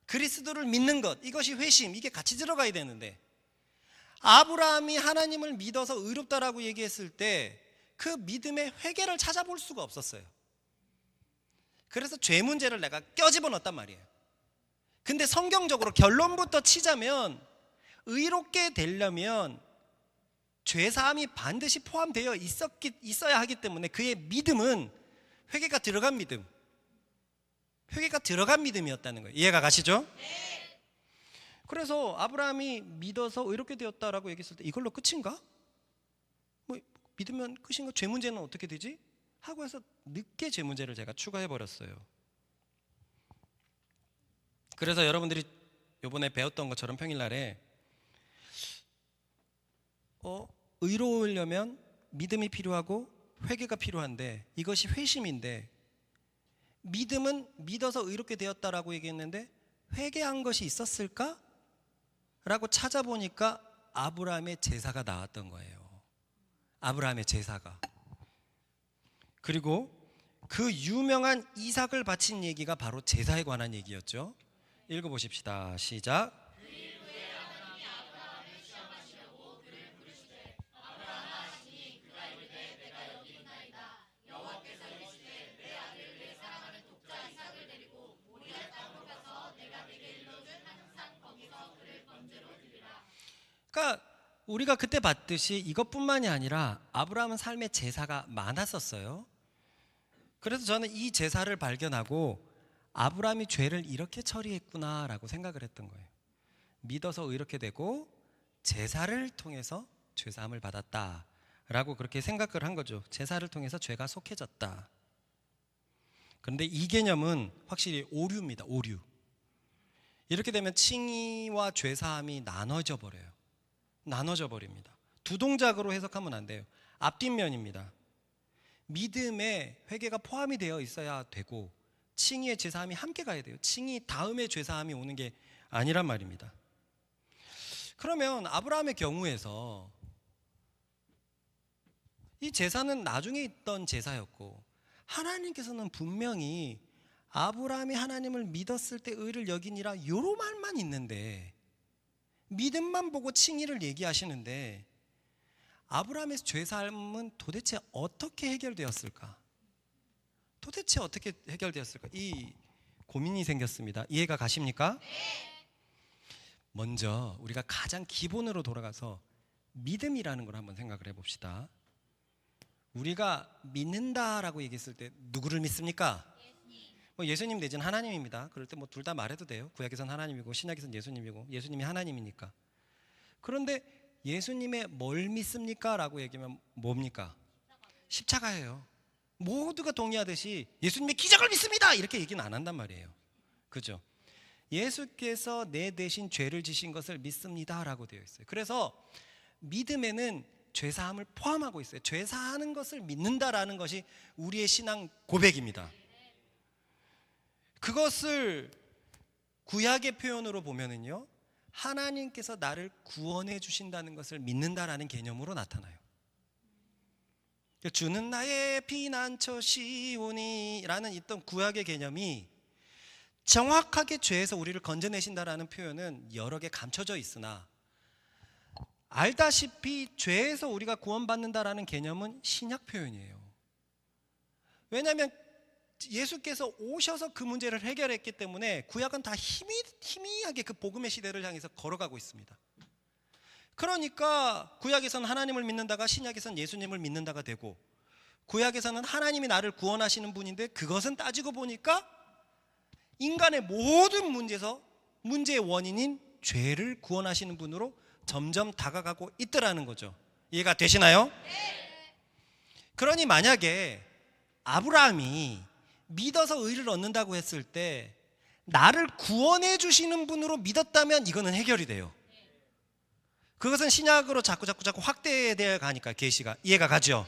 그리스도를 믿는 것, 이것이 회심, 이게 같이 들어가야 되는데 아브라함이 하나님을 믿어서 의롭다라고 얘기했을 때 그 믿음의 회개를 찾아볼 수가 없었어요. 그래서 죄 문제를 내가 껴집어넣었단 말이에요. 근데 성경적으로 결론부터 치자면 의롭게 되려면 죄사함이 반드시 포함되어 있어야 하기 때문에 그의 믿음은 회개가 들어간 믿음이었다는 거예요. 이해가 가시죠? 네. 그래서 아브라함이 믿어서 의롭게 되었다라고 얘기했을 때 이걸로 끝인가? 뭐 믿으면 끝인가? 죄 문제는 어떻게 되지? 하고 해서 늦게 죄 문제를 제가 추가해 버렸어요. 그래서 여러분들이 이번에 배웠던 것처럼 평일날에 의로우려면 믿음이 필요하고 회개가 필요한데 이것이 회심인데 믿음은 믿어서 의롭게 되었다라고 얘기했는데 회개한 것이 있었을까? 라고 찾아보니까 아브라함의 제사가 나왔던 거예요. 아브라함의 제사가. 그리고 그 유명한 이삭을 바친 얘기가 바로 제사에 관한 얘기였죠. 읽어보십시다. 시작. 그러니까 우리가 그때 봤듯이 이것뿐만이 아니라 아브라함은 삶의 제사가 많았었어요. 그래서 저는 이 제사를 발견하고 아브라함이 죄를 이렇게 처리했구나라고 생각을 했던 거예요. 믿어서 의롭게 되고 제사를 통해서 죄사함을 받았다라고 그렇게 생각을 한 거죠. 제사를 통해서 죄가 속해졌다. 그런데 이 개념은 확실히 오류입니다. 오류. 이렇게 되면 칭의와 죄사함이 나눠져 버려요. 나눠져 버립니다. 두 동작으로 해석하면 안 돼요. 앞뒷면입니다. 믿음에 회개가 포함이 되어 있어야 되고 칭의의 죄사함이 함께 가야 돼요. 칭의 다음에 죄사함이 오는 게 아니란 말입니다. 그러면 아브라함의 경우에서 이 제사는 나중에 있던 제사였고 하나님께서는 분명히 아브라함이 하나님을 믿었을 때 의를 여기니라 요런 말만 있는데 믿음만 보고 칭의를 얘기하시는데 아브라함의 죄사함은 도대체 어떻게 해결되었을까? 이 고민이 생겼습니다. 이해가 가십니까? 먼저 우리가 가장 기본으로 돌아가서 믿음이라는 걸 한번 생각을 해봅시다. 우리가 믿는다라고 얘기했을 때 누구를 믿습니까? 예수님 내지는 하나님입니다. 그럴 때 둘 다 말해도 돼요. 구약에선 하나님이고 신약에선 예수님이고 예수님이 하나님이니까. 그런데 예수님의 뭘 믿습니까? 라고 얘기하면 뭡니까? 십자가예요. 모두가 동의하듯이 예수님의 기적을 믿습니다! 이렇게 얘기는 안 한단 말이에요. 그죠? 예수께서 내 대신 죄를 지신 것을 믿습니다 라고 되어 있어요. 그래서 믿음에는 죄사함을 포함하고 있어요. 죄사하는 것을 믿는다라는 것이 우리의 신앙 고백입니다. 그것을 구약의 표현으로 보면은요, 하나님께서 나를 구원해 주신다는 것을 믿는다라는 개념으로 나타나요. 주는 나의 피난처 시온이라는 있던 구약의 개념이 정확하게 죄에서 우리를 건져내신다라는 표현은 여러 개 감춰져 있으나 알다시피 죄에서 우리가 구원받는다라는 개념은 신약 표현이에요. 왜냐하면 예수께서 오셔서 그 문제를 해결했기 때문에 구약은 다 희미하게 그 복음의 시대를 향해서 걸어가고 있습니다. 그러니까 구약에서는 하나님을 믿는다가 신약에서는 예수님을 믿는다가 되고, 구약에서는 하나님이 나를 구원하시는 분인데 그것은 따지고 보니까 인간의 모든 문제의 원인인 죄를 구원하시는 분으로 점점 다가가고 있더라는 거죠. 이해가 되시나요? 네. 그러니 만약에 아브라함이 믿어서 의를 얻는다고 했을 때 나를 구원해 주시는 분으로 믿었다면 이거는 해결이 돼요. 그것은 신약으로 자꾸 확대되어 가니까 계시가 이해가 가죠.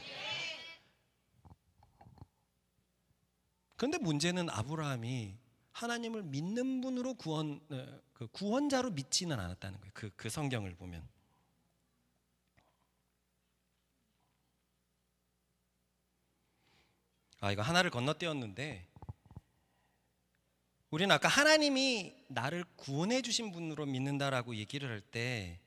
그런데 문제는 아브라함이 하나님을 믿는 분으로 구원자로 믿지는 않았다는 거예요. 그 성경을 보면. 이거 하나를 건너뛰었는데, 우리는 아까 하나님이 나를 구원해 주신 분으로 믿는다라고 얘기를 할 때,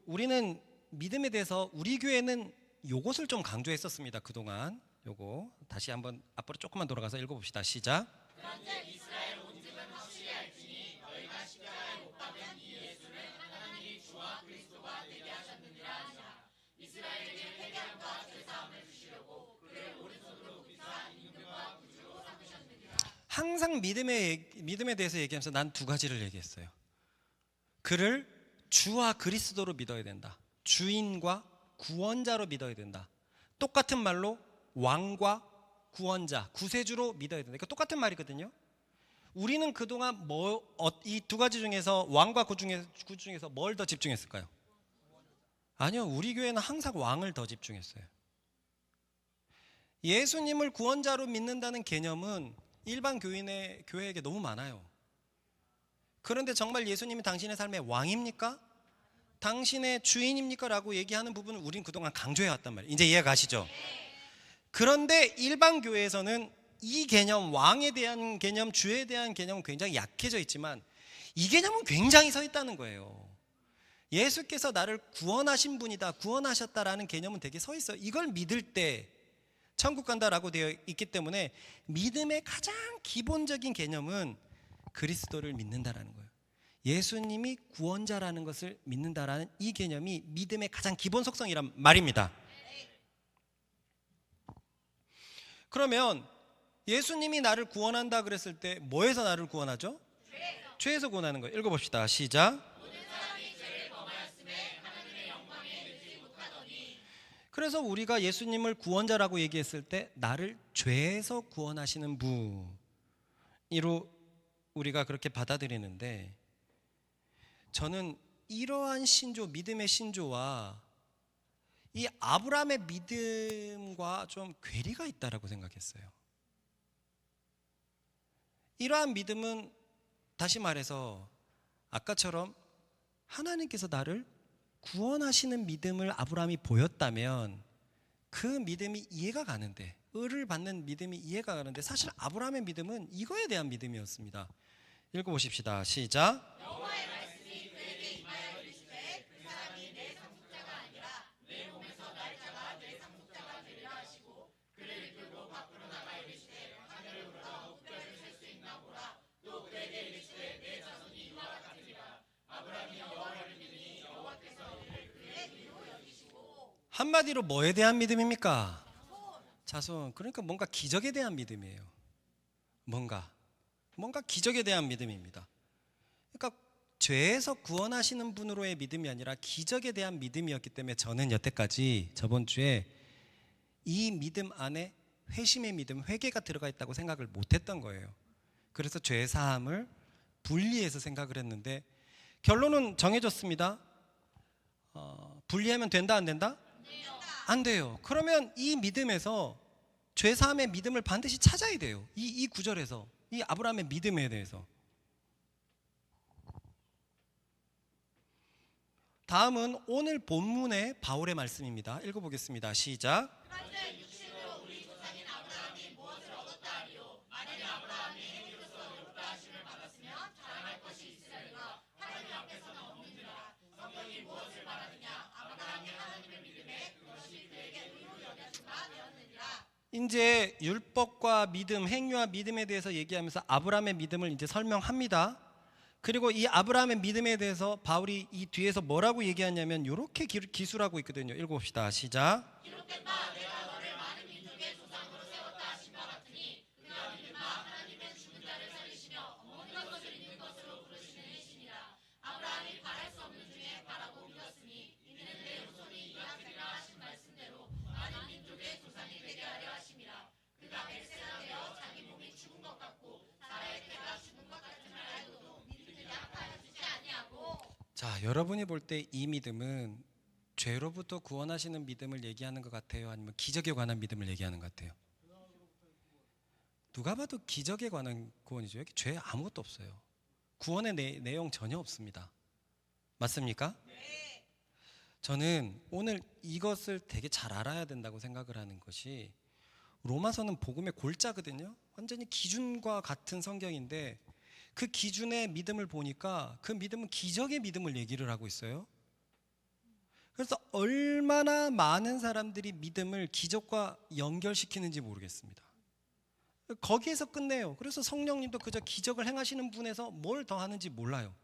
우리는 믿음에 대해서 우리 교회는 요것을 좀 강조했었습니다. 그동안 요거 다시 한번 앞으로 조금만 돌아가서 읽어봅시다. 시작. 그런즉 이스라엘 온 집은 확실히 알지니 너희가 십자가에 못 박은 이 예수는 하나님이 주와 그리스도가 되게 하셨느니라 하니라. 이스라엘에게 회개함과 죄사함을 주시려고 그를 오른손으로 붙사 임금과 구주로 삼으셨느니라. 항상 믿음에 대해서 얘기하면서 난 두 가지를 얘기했어요. 그를 주와 그리스도로 믿어야 된다. 주인과 구원자로 믿어야 된다. 똑같은 말로 왕과 구원자, 구세주로 믿어야 된다. 이거 똑같은 말이거든요. 우리는 그동안 이 두 가지 중에서 왕과 구 중에서 뭘 더 집중했을까요? 아니요, 우리 교회는 항상 왕을 더 집중했어요. 예수님을 구원자로 믿는다는 개념은 일반 교회에게 너무 많아요. 그런데 정말 예수님이 당신의 삶의 왕입니까? 당신의 주인입니까? 라고 얘기하는 부분을 우린 그동안 강조해왔단 말이에요. 이제 이해가 가시죠? 그런데 일반 교회에서는 이 개념, 왕에 대한 개념, 주에 대한 개념은 굉장히 약해져 있지만 이 개념은 굉장히 서 있다는 거예요. 예수께서 나를 구원하신 분이다, 구원하셨다라는 개념은 되게 서 있어요. 이걸 믿을 때 천국 간다라고 되어 있기 때문에 믿음의 가장 기본적인 개념은 그리스도를 믿는다라는 거예요. 예수님이 구원자라는 것을 믿는다라는 이 개념이 믿음의 가장 기본 속성이란 말입니다. 그러면 예수님이 나를 구원한다 그랬을 때 뭐에서 나를 구원하죠? 죄에서 구원하는 거예요. 읽어봅시다. 시작. 모든 사람이 죄를 범하였음에 하나님의 영광에 이르지 못하더니. 그래서 우리가 예수님을 구원자라고 얘기했을 때 나를 죄에서 구원하시는 분으로 우리가 그렇게 받아들이는데, 저는 이러한 신조, 믿음의 신조와 이 아브라함의 믿음과 좀 괴리가 있다라고 생각했어요. 이러한 믿음은 다시 말해서 아까처럼 하나님께서 나를 구원하시는 믿음을 아브라함이 보였다면 그 믿음이 이해가 가는데, 의를 받는 믿음이 이해가 가는데, 사실 아브라함의 믿음은 이거에 대한 믿음이었습니다. 읽어보십시다. 시작. 여호와의 말씀이 그에게 임하여 이르시되 그 사람이 내 상속자가 아니라 내 몸에서 날짜가 내 상속자가 되리라 하시고 그를 이끌고 밖으로 나가 이르시되 하늘을 우러러 흑별을 셀 수 있나 보라. 또 그에게 이르시되 내 자손이 이와 같으리라. 아브라함이 여호와를 믿으니 여호와께서 이를 그의 의로 여기시고. 한마디로 뭐에 대한 믿음입니까? 자손. 그러니까 뭔가 기적에 대한 믿음이에요. 뭔가 기적에 대한 믿음입니다. 그러니까 죄에서 구원하시는 분으로의 믿음이 아니라 기적에 대한 믿음이었기 때문에 저는 여태까지 저번 주에 이 믿음 안에 회심의 믿음, 회개가 들어가 있다고 생각을 못했던 거예요. 그래서 죄 사함을 분리해서 생각을 했는데 결론은 정해졌습니다. 분리하면 된다, 안 된다? 안 돼요. 그러면 이 믿음에서 죄 사함의 믿음을 반드시 찾아야 돼요. 이 구절에서, 이 아브라함의 믿음에 대해서. 다음은 오늘 본문의 바울의 말씀입니다. 읽어보겠습니다. 시작. 이제 율법과 믿음, 행위와 믿음에 대해서 얘기하면서 아브라함의 믿음을 이제 설명합니다. 그리고 이 아브라함의 믿음에 대해서 바울이 이 뒤에서 뭐라고 얘기하냐면 이렇게 기술하고 있거든요. 읽어봅시다. 시작. 기록된 바 내가 너를 많은 민족의 조상으로 세웠다 하신 바 같으니 그가 믿은 바 하나님의 죽은 자를 살리시며 모든 것을 있는 것으로 부르시는 이시니라. 아브라함이 바랄 수 없는 중에 바라고 믿었으니 이는 내 후손이 이가 되리라 하신 말씀대로 많은 민족의 조상이 되게 하려 하심이라. 그가 백세가 되어 자기 몸이 죽은 것 같고 사라의 때가 죽은 것 같음을 알고도 믿음이 약하여 주지 아니하고. 자, 여러분이 볼 때 이 믿음은 죄로부터 구원하시는 믿음을 얘기하는 것 같아요? 아니면 기적에 관한 믿음을 얘기하는 것 같아요? 누가 봐도 기적에 관한 구원이죠. 여기 죄 아무것도 없어요. 구원의 내용 전혀 없습니다. 맞습니까? 네. 저는 오늘 이것을 되게 잘 알아야 된다고 생각을 하는 것이, 로마서는 복음의 골자거든요. 완전히 기준과 같은 성경인데 그 기준의 믿음을 보니까 그 믿음은 기적의 믿음을 얘기를 하고 있어요. 그래서 얼마나 많은 사람들이 믿음을 기적과 연결시키는지 모르겠습니다. 거기에서 끝내요. 그래서 성령님도 그저 기적을 행하시는 분에서 뭘 더 하는지 몰라요.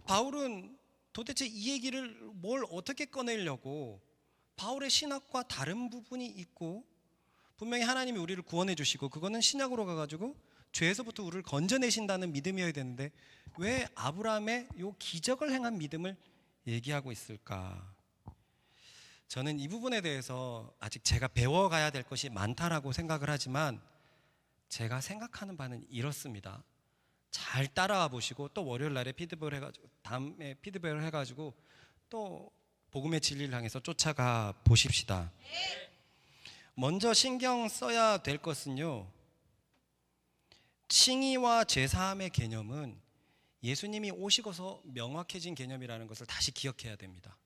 바울은 도대체 이 얘기를 뭘 어떻게 꺼내려고, 바울의 신학과 다른 부분이 있고 분명히 하나님이 우리를 구원해 주시고 그거는 신약으로 가가지고 죄에서부터 우리를 건져내신다는 믿음이어야 되는데 왜 아브라함의 요 기적을 행한 믿음을 얘기하고 있을까? 저는 이 부분에 대해서 아직 제가 배워가야 될 것이 많다라고 생각을 하지만 제가 생각하는 바는 이렇습니다. 잘 따라와 보시고 또 월요일 날에 피드백을 해가지고 다음에 피드백을 해가지고 또 복음의 진리를 향해서 쫓아가 보십시다. 먼저 신경 써야 될 것은요, 칭의와 죄사함의 개념은 예수님이 오시고서 명확해진 개념이라는 것을 다시 기억해야 됩니다.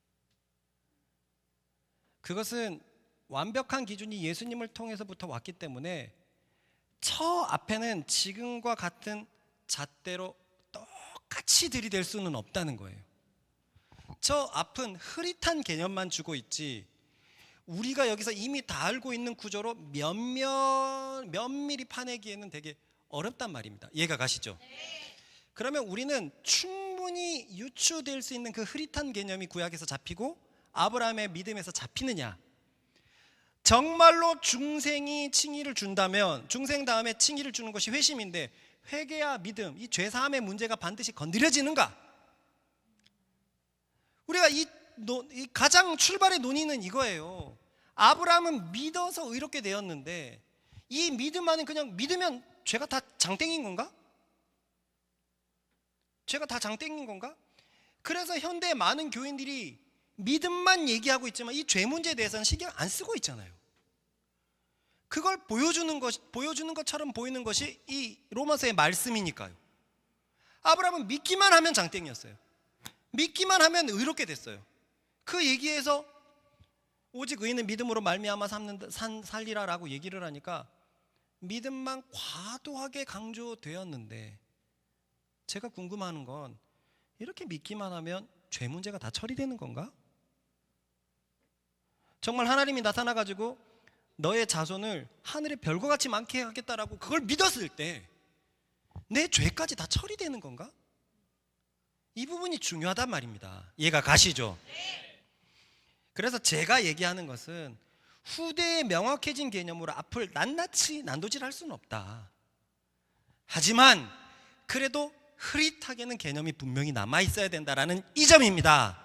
그것은 완벽한 기준이 예수님을 통해서부터 왔기 때문에 저 앞에는 지금과 같은 잣대로 똑같이 들이댈 수는 없다는 거예요. 저 앞은 흐릿한 개념만 주고 있지 우리가 여기서 이미 다 알고 있는 구조로 면밀히 파내기에는 되게 어렵단 말입니다. 이해가 가시죠? 그러면 우리는 충분히 유추될 수 있는 그 흐릿한 개념이 구약에서 잡히고 아브라함의 믿음에서 잡히느냐? 정말로 중생이 칭의를 준다면 중생 다음에 칭의를 주는 것이 회심인데 회개와 믿음, 이 죄사함의 문제가 반드시 건드려지는가? 우리가 이 가장 출발의 논의는 이거예요. 아브라함은 믿어서 의롭게 되었는데 이 믿음 안에 그냥 믿으면 죄가 다 장땡인 건가? 죄가 다 장땡인 건가? 그래서 현대 많은 교인들이 믿음만 얘기하고 있지만 이 죄 문제에 대해서는 신경 안 쓰고 있잖아요. 그걸 보여주는 것처럼 보이는 것이 이 로마서의 말씀이니까요. 아브라함은 믿기만 하면 장땡이었어요. 믿기만 하면 의롭게 됐어요. 그 얘기에서 오직 의인은 믿음으로 말미암아 살리라라고 얘기를 하니까 믿음만 과도하게 강조되었는데, 제가 궁금한 건 이렇게 믿기만 하면 죄 문제가 다 처리되는 건가? 정말 하나님이 나타나가지고 너의 자손을 하늘의 별과 같이 많게 하겠다라고 그걸 믿었을 때 내 죄까지 다 처리되는 건가? 이 부분이 중요하단 말입니다. 이해가 가시죠? 그래서 제가 얘기하는 것은 후대에 명확해진 개념으로 앞을 낱낱이 난도질할 수는 없다. 하지만 그래도 흐릿하게는 개념이 분명히 남아있어야 된다라는 이 점입니다.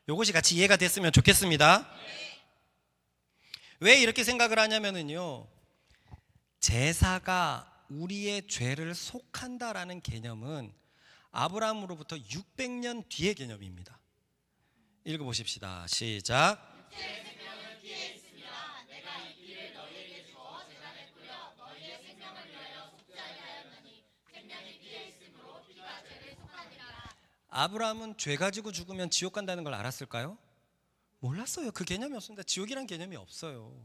이것이 같이 이해가 됐으면 좋겠습니다. 왜 이렇게 생각을 하냐면요, 제사가 우리의 죄를 속한다라는 개념은 아브라함으로부터 600년 뒤의 개념입니다. 읽어보십시다. 시작. 아브라함은 죄 가지고 죽으면 지옥 간다는 걸 알았을까요? 몰랐어요. 그 개념이 없습니다. 지옥이란 개념이 없어요.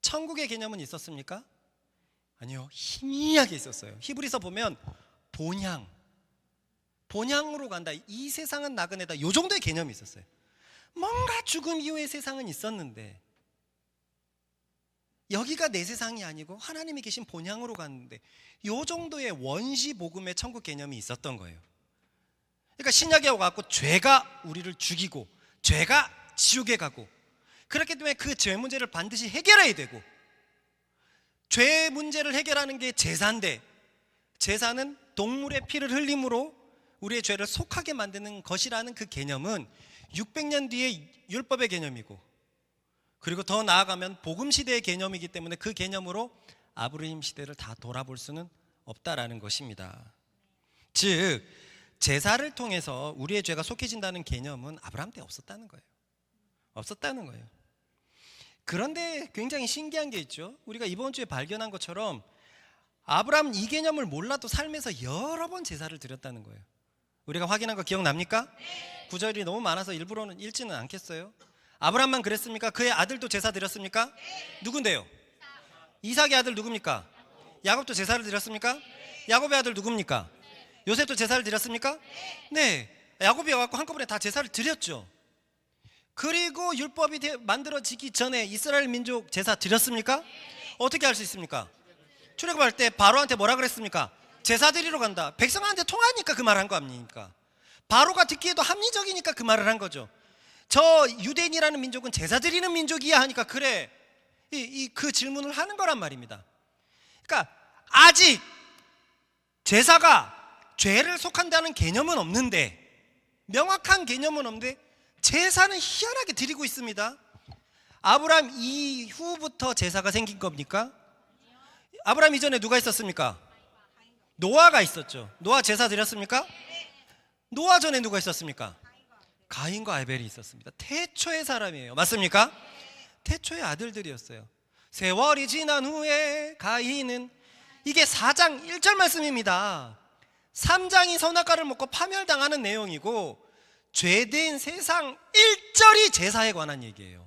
천국의 개념은 있었습니까? 아니요. 희미하게 있었어요. 히브리서 보면 본향으로 간다. 이 세상은 나그네다. 이 정도의 개념이 있었어요. 뭔가 죽음 이후의 세상은 있었는데 여기가 내 세상이 아니고 하나님이 계신 본향으로 갔는데 요 정도의 원시 복음의 천국 개념이 있었던 거예요. 그러니까 신약에 와갖고 죄가 우리를 죽이고 죄가 지옥에 가고 그렇기 때문에 그 죄 문제를 반드시 해결해야 되고 죄 문제를 해결하는 게 제사인데 제사는 동물의 피를 흘림으로 우리의 죄를 속하게 만드는 것이라는 그 개념은 600년 뒤에 율법의 개념이고 그리고 더 나아가면 복음 시대의 개념이기 때문에 그 개념으로 아브라함 시대를 다 돌아볼 수는 없다라는 것입니다. 즉 제사를 통해서 우리의 죄가 속해진다는 개념은 아브라함 때 없었다는 거예요. 없었다는 거예요. 그런데 굉장히 신기한 게 있죠. 우리가 이번 주에 발견한 것처럼 아브라함 이 개념을 몰라도 삶에서 여러 번 제사를 드렸다는 거예요. 우리가 확인한 거 기억납니까? 네. 구절이 너무 많아서 일부러는 읽지는 않겠어요. 아브라함만 그랬습니까? 그의 아들도 제사 드렸습니까? 네. 누군데요? 이삭의 아들 누굽니까? 야곱도 제사를 드렸습니까? 네. 야곱의 아들 누굽니까? 네. 요셉도 제사를 드렸습니까? 네. 야곱이 와갖고 한꺼번에 다 제사를 드렸죠. 그리고 율법이 만들어지기 전에 이스라엘 민족 제사 드렸습니까? 어떻게 할 수 있습니까? 출애굽할 때 바로한테 뭐라 그랬습니까? 제사 드리러 간다. 백성한테 통하니까 그 말 한 거 아닙니까? 바로가 듣기에도 합리적이니까 그 말을 한 거죠. 저 유대인이라는 민족은 제사 드리는 민족이야 하니까 그래 그 질문을 하는 거란 말입니다. 그러니까 아직 제사가 죄를 속한다는 개념은 없는데 명확한 개념은 없는데 제사는 희한하게 드리고 있습니다. 아브라함 이후부터 제사가 생긴 겁니까? 아브라함 이전에 누가 있었습니까? 노아가 있었죠. 노아 제사 드렸습니까? 노아 전에 누가 있었습니까? 가인과 아벨이 있었습니다. 태초의 사람이에요. 맞습니까? 태초의 아들들이었어요. 세월이 지난 후에 가인은 이게 4장 1절 말씀입니다. 3장이 선악과를 먹고 파멸당하는 내용이고 죄된 세상 1절이 제사에 관한 얘기예요.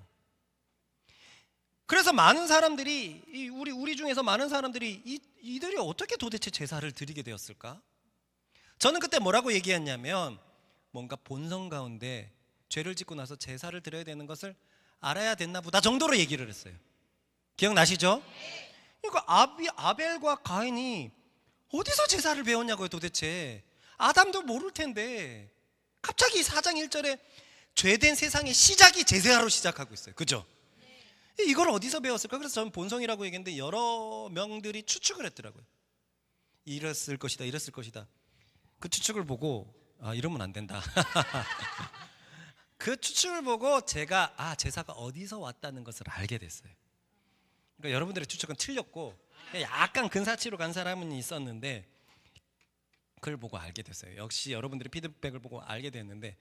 그래서 많은 사람들이 우리 중에서 많은 사람들이 이들이 어떻게 도대체 제사를 드리게 되었을까? 저는 그때 뭐라고 얘기했냐면 뭔가 본성 가운데 죄를 짓고 나서 제사를 드려야 되는 것을 알아야 됐나 보다 정도로 얘기를 했어요. 기억나시죠? 그러니까 아벨과 가인이 어디서 제사를 배웠냐고요 도대체. 아담도 모를 텐데 갑자기 4장 1절에 죄된 세상의 시작이 제사로 시작하고 있어요. 그죠? 이걸 어디서 배웠을까? 그래서 저는 본성이라고 얘기했는데 여러 명들이 추측을 했더라고요. 이랬을 것이다 이랬을 것이다. 그 추측을 보고 이러면 안 된다. 그 추측을 보고 제가 제사가 어디서 왔다는 것을 알게 됐어요. 그러니까 여러분들의 추측은 틀렸고 약간 근사치로 간 사람은 있었는데 그걸 보고 알게 됐어요. 역시 여러분들의 피드백을 보고 알게 됐는데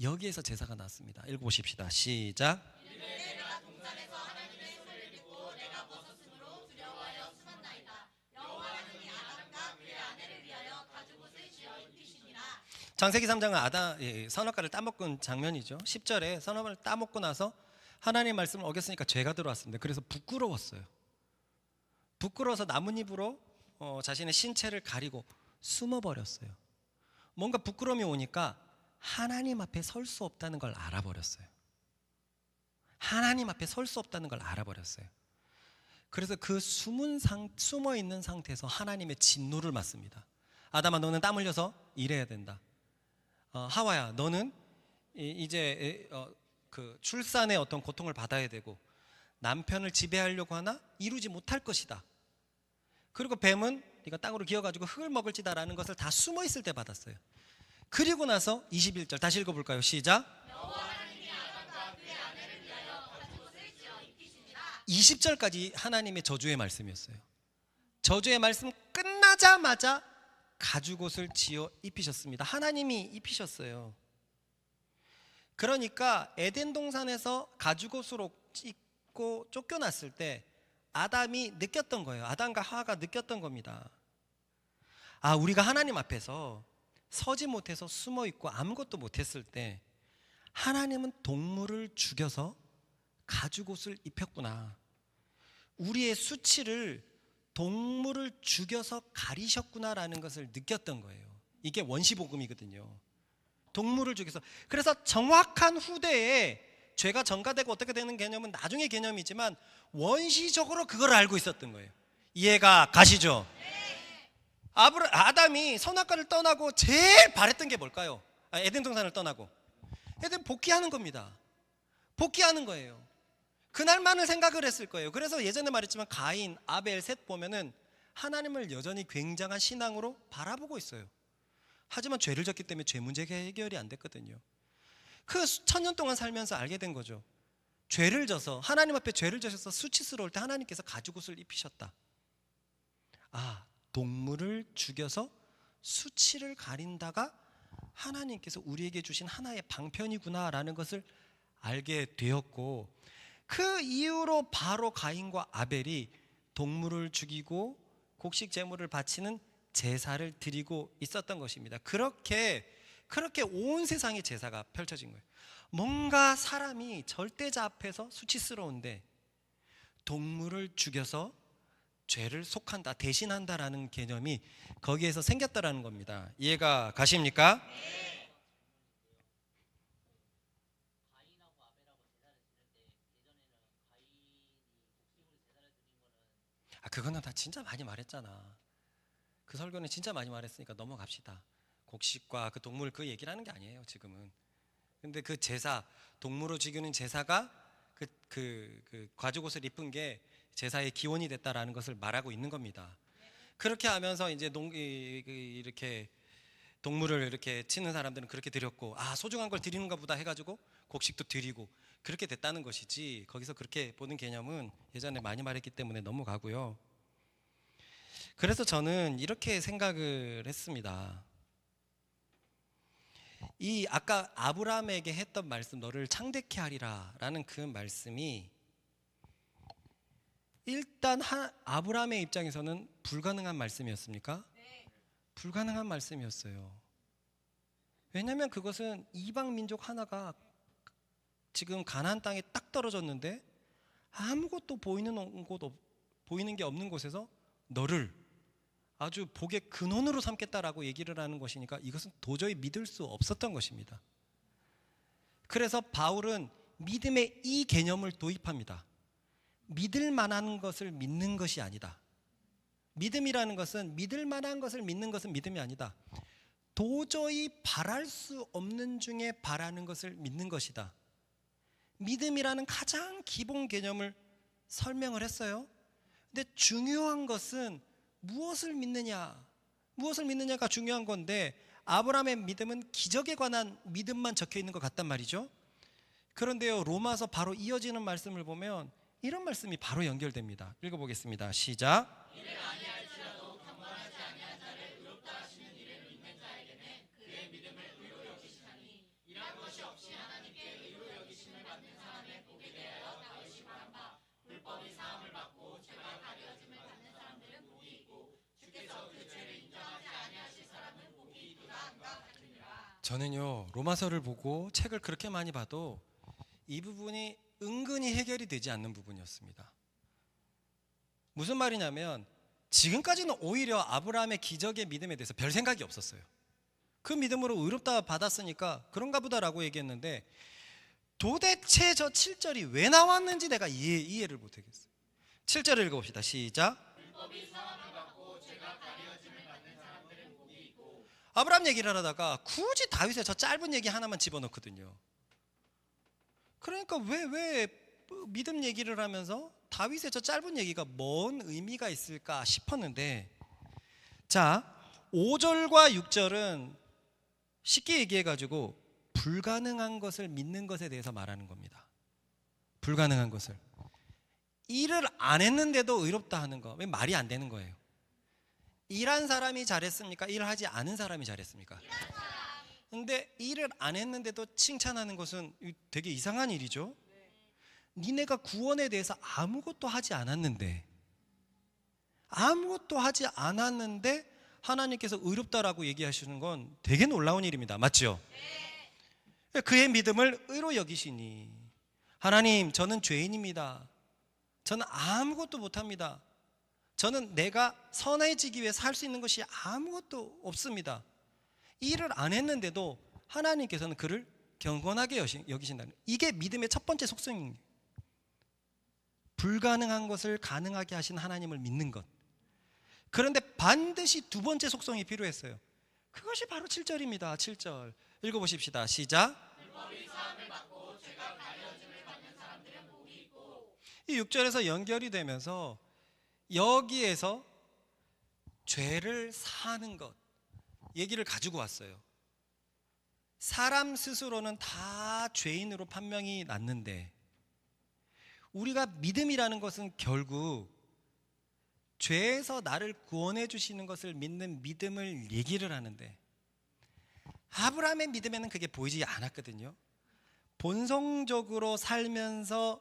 여기에서 제사가 났습니다. 읽어보십시다. 시작. 내가 동산에서 하나님의 소리를 듣고 내가 벗었으므로 두려워하여 숨었나이다. 여호와 하나님이 아담과 그의 아내를 위하여 가죽옷을 지어 입히시니라. 창세기 3장은 선악과를 따먹은 장면이죠. 10절에 선악과를 따먹고 나서 하나님 말씀을 어겼으니까 죄가 들어왔습니다. 그래서 부끄러웠어요. 부끄러워서 나뭇잎으로 자신의 신체를 가리고 숨어버렸어요. 뭔가 부끄러움이 오니까 하나님 앞에 설 수 없다는 걸 알아버렸어요. 하나님 앞에 설 수 없다는 걸 알아버렸어요. 그래서 그 숨어 있는 상태에서 하나님의 진노를 맞습니다. 아담아 너는 땀 흘려서 일해야 된다. 하와야 너는 이제 그 출산의 어떤 고통을 받아야 되고 남편을 지배하려고 하나 이루지 못할 것이다. 그리고 뱀은 네가 땅으로 기어가지고 흙을 먹을지다라는 것을 다 숨어 있을 때 받았어요. 그리고 나서 21절 다시 읽어볼까요? 시작. 20절까지 하나님의 저주의 말씀이었어요. 저주의 말씀 끝나자마자 가죽옷을 지어 입히셨습니다. 하나님이 입히셨어요. 그러니까 에덴 동산에서 가죽옷으로 입고 쫓겨났을 때 아담이 느꼈던 거예요. 아담과 하와가 느꼈던 겁니다. 우리가 하나님 앞에서 서지 못해서 숨어 있고 아무것도 못했을 때 하나님은 동물을 죽여서 가죽옷을 입혔구나. 우리의 수치를 동물을 죽여서 가리셨구나라는 것을 느꼈던 거예요. 이게 원시복음이거든요. 동물을 죽여서. 그래서 정확한 후대에 죄가 전가되고 어떻게 되는 개념은 나중에 개념이지만 원시적으로 그걸 알고 있었던 거예요. 이해가 가시죠? 아담이 선악과를 떠나고 제일 바랬던 게 뭘까요? 에덴 동산을 떠나고 에덴 복귀하는 겁니다. 복귀하는 거예요. 그날만을 생각을 했을 거예요. 그래서 예전에 말했지만 가인, 아벨, 셋 보면은 하나님을 여전히 굉장한 신앙으로 바라보고 있어요. 하지만 죄를 졌기 때문에 죄 문제가 해결이 안 됐거든요. 그 1000년 동안 살면서 알게 된 거죠. 죄를 져서 하나님 앞에 죄를 져서 수치스러울 때 하나님께서 가죽옷을 입히셨다. 동물을 죽여서 수치를 가린다가 하나님께서 우리에게 주신 하나의 방편이구나라는 것을 알게 되었고, 그 이후로 바로 가인과 아벨이 동물을 죽이고 곡식 제물을 바치는 제사를 드리고 있었던 것입니다. 그렇게 온 세상의 제사가 펼쳐진 거예요. 뭔가 사람이 절대자 앞에서 수치스러운데 동물을 죽여서 죄를 속한다, 대신한다라는 개념이 거기에서 생겼다라는 겁니다. 이해가 가십니까? 그거는 다 진짜 많이 말했잖아. 그 설교는 진짜 많이 말했으니까 넘어갑시다. 곡식과 그 동물 그 얘기를 하는 게 아니에요 지금은. 근데 그 제사, 동물을 죽이는 제사가 그 가죽옷을 입은 게 제사의 기원이 됐다라는 것을 말하고 있는 겁니다. 그렇게 하면서 이제 이렇게 동물을 이렇게 치는 사람들은 그렇게 드렸고, 소중한 걸 드리는가 보다 해가지고 곡식도 드리고 그렇게 됐다는 것이지, 거기서 그렇게 보는 개념은 예전에 많이 말했기 때문에 넘어가고요. 그래서 저는 이렇게 생각을 했습니다. 이 아까 아브라함에게 했던 말씀, 너를 창대케 하리라 라는 그 말씀이 일단 아브라함의 입장에서는 불가능한 말씀이었습니까? 불가능한 말씀이었어요. 왜냐하면 그것은 이방 민족 하나가 지금 가나안 땅에 딱 떨어졌는데 아무것도 보이는 게 없는 곳에서 너를 아주 복의 근원으로 삼겠다라고 얘기를 하는 것이니까 이것은 도저히 믿을 수 없었던 것입니다. 그래서 바울은 믿음의 이 개념을 도입합니다. 믿을 만한 것을 믿는 것이 아니다. 믿음이라는 것은 믿을 만한 것을 믿는 것은 믿음이 아니다. 도저히 바랄 수 없는 중에 바라는 것을 믿는 것이다. 믿음이라는 가장 기본 개념을 설명을 했어요. 근데 중요한 것은 무엇을 믿느냐가 중요한 건데, 아브라함의 믿음은 기적에 관한 믿음만 적혀 있는 것 같단 말이죠. 그런데요, 로마서 바로 이어지는 말씀을 보면 이런 말씀이 바로 연결됩니다. 읽어보겠습니다. 시작. 이를 아니할지라도 경건하지 아니한 자를 의롭다 하시는 이를 믿는 자에게는 그의 믿음을 의로 여기시나니, 이런 것이 없이 하나님께 의로 여기심을 받는 사람의 복에 대하여 다윗이 말한 바, 불법이 사함을 받고 죄가 가려짐을 받는 사람들은 복이 있고 주께서 그 죄를 인정하지 아니하실 사람은 복이 있도다 한가 같으니라. 저는요, 로마서를 보고 책을 그렇게 많이 봐도 이 부분이 은근히 해결이 되지 않는 부분이었습니다. 무슨 말이냐면, 지금까지는 오히려 아브라함의 기적의 믿음에 대해서 별 생각이 없었어요. 그 믿음으로 의롭다 받았으니까 그런가 보다라고 얘기했는데, 도대체 저 7절이 왜 나왔는지 내가 이해를 못하겠어요. 7절을 읽어봅시다. 시작. 불법이 사함을 받고 죄가 가려짐을 받는 사람들은 복이 있고. 아브라함 얘기를 하다가 굳이 다윗의 저 짧은 얘기 하나만 집어넣거든요. 그러니까 왜 믿음 얘기를 하면서 다윗의 저 짧은 얘기가 뭔 의미가 있을까 싶었는데, 자, 5절과 6절은 쉽게 얘기해가지고 불가능한 것을 믿는 것에 대해서 말하는 겁니다. 불가능한 것을. 일을 안 했는데도 의롭다 하는 거, 왜 말이 안 되는 거예요? 일한 사람이 잘했습니까? 일하지 않은 사람이 잘했습니까? 근데 일을 안 했는데도 칭찬하는 것은 되게 이상한 일이죠. 니네가 구원에 대해서 아무것도 하지 않았는데 하나님께서 의롭다라고 얘기하시는 건 되게 놀라운 일입니다. 맞죠? 그의 믿음을 의로 여기시니, 하나님, 저는 죄인입니다. 저는 아무것도 못합니다. 저는 내가 선해지기 위해서 할 수 있는 것이 아무것도 없습니다. 일을 안 했는데도 하나님께서는 그를 경건하게 여기신다는, 이게 믿음의 첫 번째 속성입니다. 불가능한 것을 가능하게 하신 하나님을 믿는 것. 그런데 반드시 두 번째 속성이 필요했어요. 그것이 바로 7절입니다. 7절 읽어보십시다. 시작. 이 6절에서 연결이 되면서 여기에서 죄를 사하는 것 얘기를 가지고 왔어요. 사람 스스로는 다 죄인으로 판명이 났는데, 우리가 믿음이라는 것은 결국 죄에서 나를 구원해 주시는 것을 믿는 믿음을 얘기를 하는데, 아브라함의 믿음에는 그게 보이지 않았거든요. 본성적으로 살면서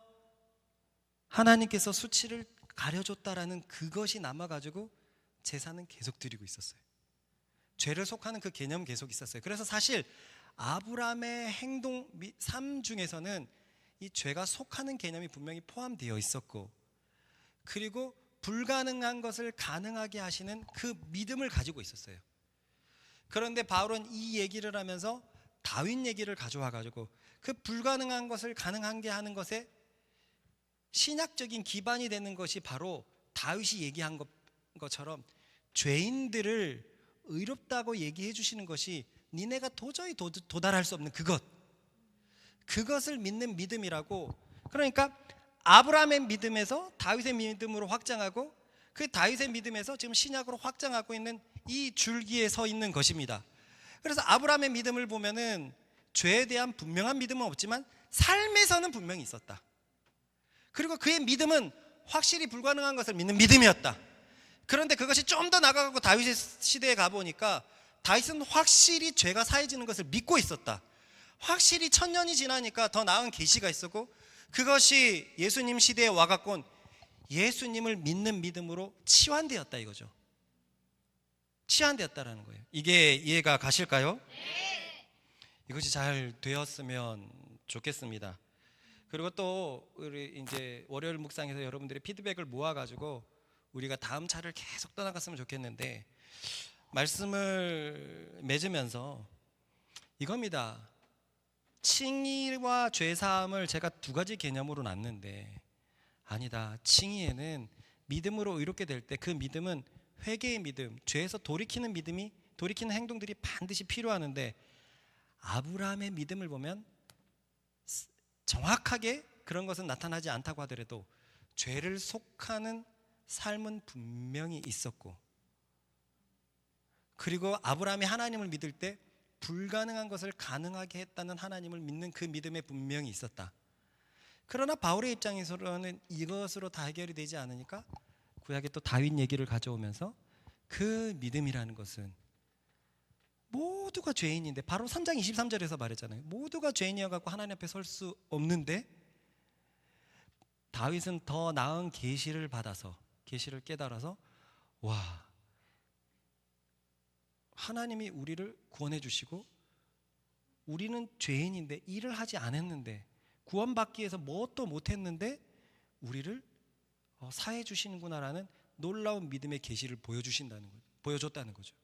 하나님께서 수치를 가려줬다라는 그것이 남아가지고 제사는 계속 드리고 있었어요. 죄를 속하는 그 개념 계속 있었어요. 그래서 사실 아브라함의 행동, 삶 중에서는 이 죄가 속하는 개념이 분명히 포함되어 있었고, 그리고 불가능한 것을 가능하게 하시는 그 믿음을 가지고 있었어요. 그런데 바울은 이 얘기를 하면서 다윗 얘기를 가져와 가지고 그 불가능한 것을 가능하게 하는 것에 신약적인 기반이 되는 것이 바로 다윗이 얘기한 것처럼 죄인들을 의롭다고 얘기해 주시는 것이 니네가 도저히 도달할 수 없는 그것을 믿는 믿음이라고. 그러니까 아브라함의 믿음에서 다윗의 믿음으로 확장하고, 그 다윗의 믿음에서 지금 신약으로 확장하고 있는 이 줄기에 서 있는 것입니다. 그래서 아브라함의 믿음을 보면은 죄에 대한 분명한 믿음은 없지만 삶에서는 분명히 있었다. 그리고 그의 믿음은 확실히 불가능한 것을 믿는 믿음이었다. 그런데 그것이 좀 더 나아가고 다윗의 시대에 가보니까 다윗은 확실히 죄가 사해지는 것을 믿고 있었다. 확실히 1000년이 지나니까 더 나은 계시가 있었고, 그것이 예수님 시대에 와갖곤 예수님을 믿는 믿음으로 치환되었다 이거죠. 치환되었다라는 거예요. 이게 이해가 가실까요? 네. 이것이 잘 되었으면 좋겠습니다. 그리고 또 우리 이제 월요일 묵상에서 여러분들의 피드백을 모아가지고 우리가 다음 차를 계속 떠나갔으면 좋겠는데, 말씀을 맺으면서 이겁니다. 칭의와 죄사함을 제가 두 가지 개념으로 놨는데, 아니다. 칭의에는 믿음으로 의롭게 될 때 그 믿음은 회개의 믿음, 죄에서 돌이키는 믿음이, 돌이키는 행동들이 반드시 필요하는데, 아브라함의 믿음을 보면 정확하게 그런 것은 나타나지 않다고 하더라도 죄를 속하는 삶은 분명히 있었고, 그리고 아브라함이 하나님을 믿을 때 불가능한 것을 가능하게 했다는 하나님을 믿는 그 믿음에 분명히 있었다. 그러나 바울의 입장에서는 이것으로 다 해결이 되지 않으니까 구약에 또 다윗 얘기를 가져오면서 그 믿음이라는 것은 모두가 죄인인데, 바로 3장 23절에서 말했잖아요. 모두가 죄인이어갖고 하나님 앞에 설 수 없는데 다윗은 더 나은 계시를 받아서, 계시를 깨달아서, 와, 하나님이 우리를 구원해 주시고 우리는 죄인인데 일을 하지 않았는데, 구원받기 위해서 뭣도 못했는데 우리를 사해 주시는구나라는 놀라운 믿음의 계시를 보여줬다는 거죠.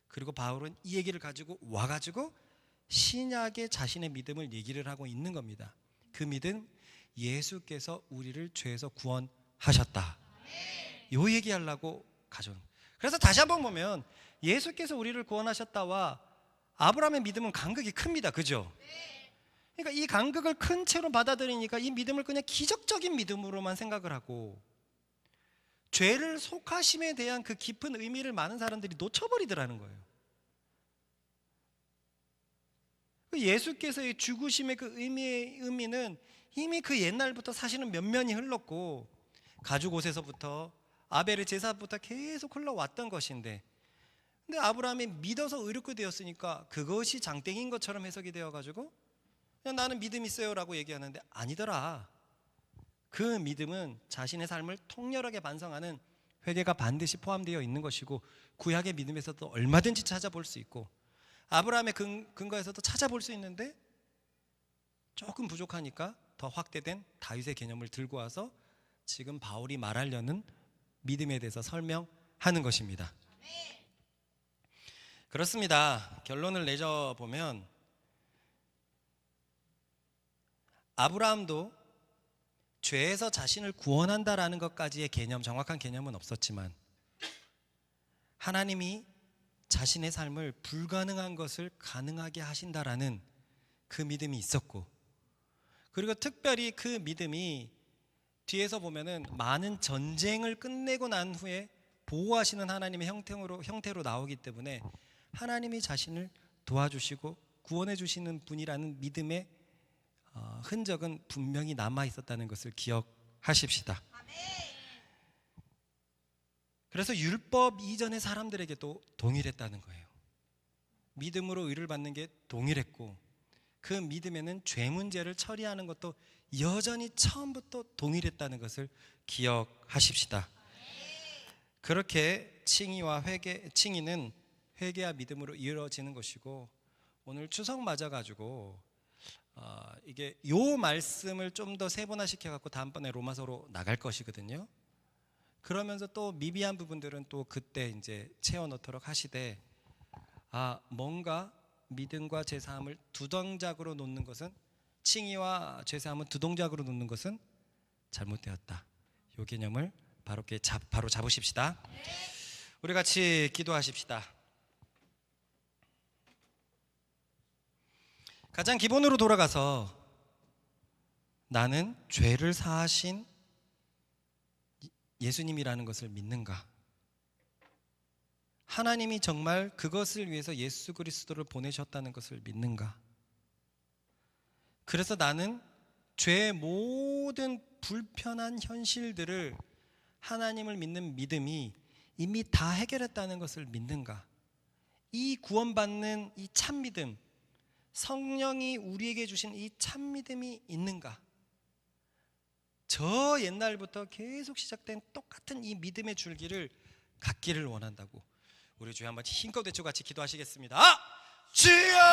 그리고 바울은 이 얘기를 가지고 와가지고 신약의 자신의 믿음을 얘기를 하고 있는 겁니다. 그 믿음, 예수께서 우리를 죄에서 구원하셨다. 요 얘기하려고 가져온. 그래서 다시 한번 보면 예수께서 우리를 구원하셨다와 아브라함의 믿음은 간극이 큽니다. 그죠? 그러니까 이 간극을 큰 채로 받아들이니까 이 믿음을 그냥 기적적인 믿음으로만 생각을 하고, 죄를 속하심에 대한 그 깊은 의미를 많은 사람들이 놓쳐버리더라는 거예요. 예수께서의 죽으심의 그 의미는 이미 그 옛날부터 사실은 면면이 흘렀고, 가죽 옷에서부터 아벨의 제사부터 계속 흘러왔던 것인데, 근데 아브라함이 믿어서 의롭게 되었으니까 그것이 장땡인 것처럼 해석이 되어가지고 그냥 나는 믿음 있어요 라고 얘기하는데, 아니더라. 그 믿음은 자신의 삶을 통렬하게 반성하는 회개가 반드시 포함되어 있는 것이고, 구약의 믿음에서도 얼마든지 찾아볼 수 있고, 아브라함의 근거에서도 찾아볼 수 있는데 조금 부족하니까 더 확대된 다윗의 개념을 들고 와서 지금 바울이 말하려는 믿음에 대해서 설명하는 것입니다. 그렇습니다. 결론을 내줘보면 아브라함도 죄에서 자신을 구원한다라는 것까지의 개념, 정확한 개념은 없었지만 하나님이 자신의 삶을 불가능한 것을 가능하게 하신다라는 그 믿음이 있었고, 그리고 특별히 그 믿음이 뒤에서 보면은 많은 전쟁을 끝내고 난 후에 보호하시는 하나님의 형태로 나오기 때문에 하나님이 자신을 도와주시고 구원해 주시는 분이라는 믿음의 흔적은 분명히 남아 있었다는 것을 기억하십시다. 그래서 율법 이전의 사람들에게도 동일했다는 거예요. 믿음으로 의를 받는 게 동일했고, 그 믿음에는 죄 문제를 처리하는 것도 여전히 처음부터 동일했다는 것을 기억하십시다. 그렇게 칭의는 회개와 믿음으로 이루어지는 것이고, 오늘 추석 맞아가지고 이게 요 말씀을 좀 더 세분화시켜 갖고 다음번에 로마서로 나갈 것이거든요. 그러면서 또 미비한 부분들은 또 그때 이제 채워 넣도록 하시되, 뭔가 믿음과 제사함을 두 동작으로 놓는 것은, 칭의와 제사함은 두 동작으로 놓는 것은 잘못되었다. 요 개념을 바로 잡으십시다. 우리 같이 기도하십시다. 가장 기본으로 돌아가서 나는 죄를 사하신 예수님이라는 것을 믿는가? 하나님이 정말 그것을 위해서 예수 그리스도를 보내셨다는 것을 믿는가? 그래서 나는 죄의 모든 불편한 현실들을 하나님을 믿는 믿음이 이미 다 해결했다는 것을 믿는가? 이 구원받는 이 참믿음, 성령이 우리에게 주신 이 참믿음이 있는가? 저 옛날부터 계속 시작된 똑같은 이 믿음의 줄기를 갖기를 원한다고. 우리 주여 한번 힘껏 외쳐 같이 기도하시겠습니다. 주여!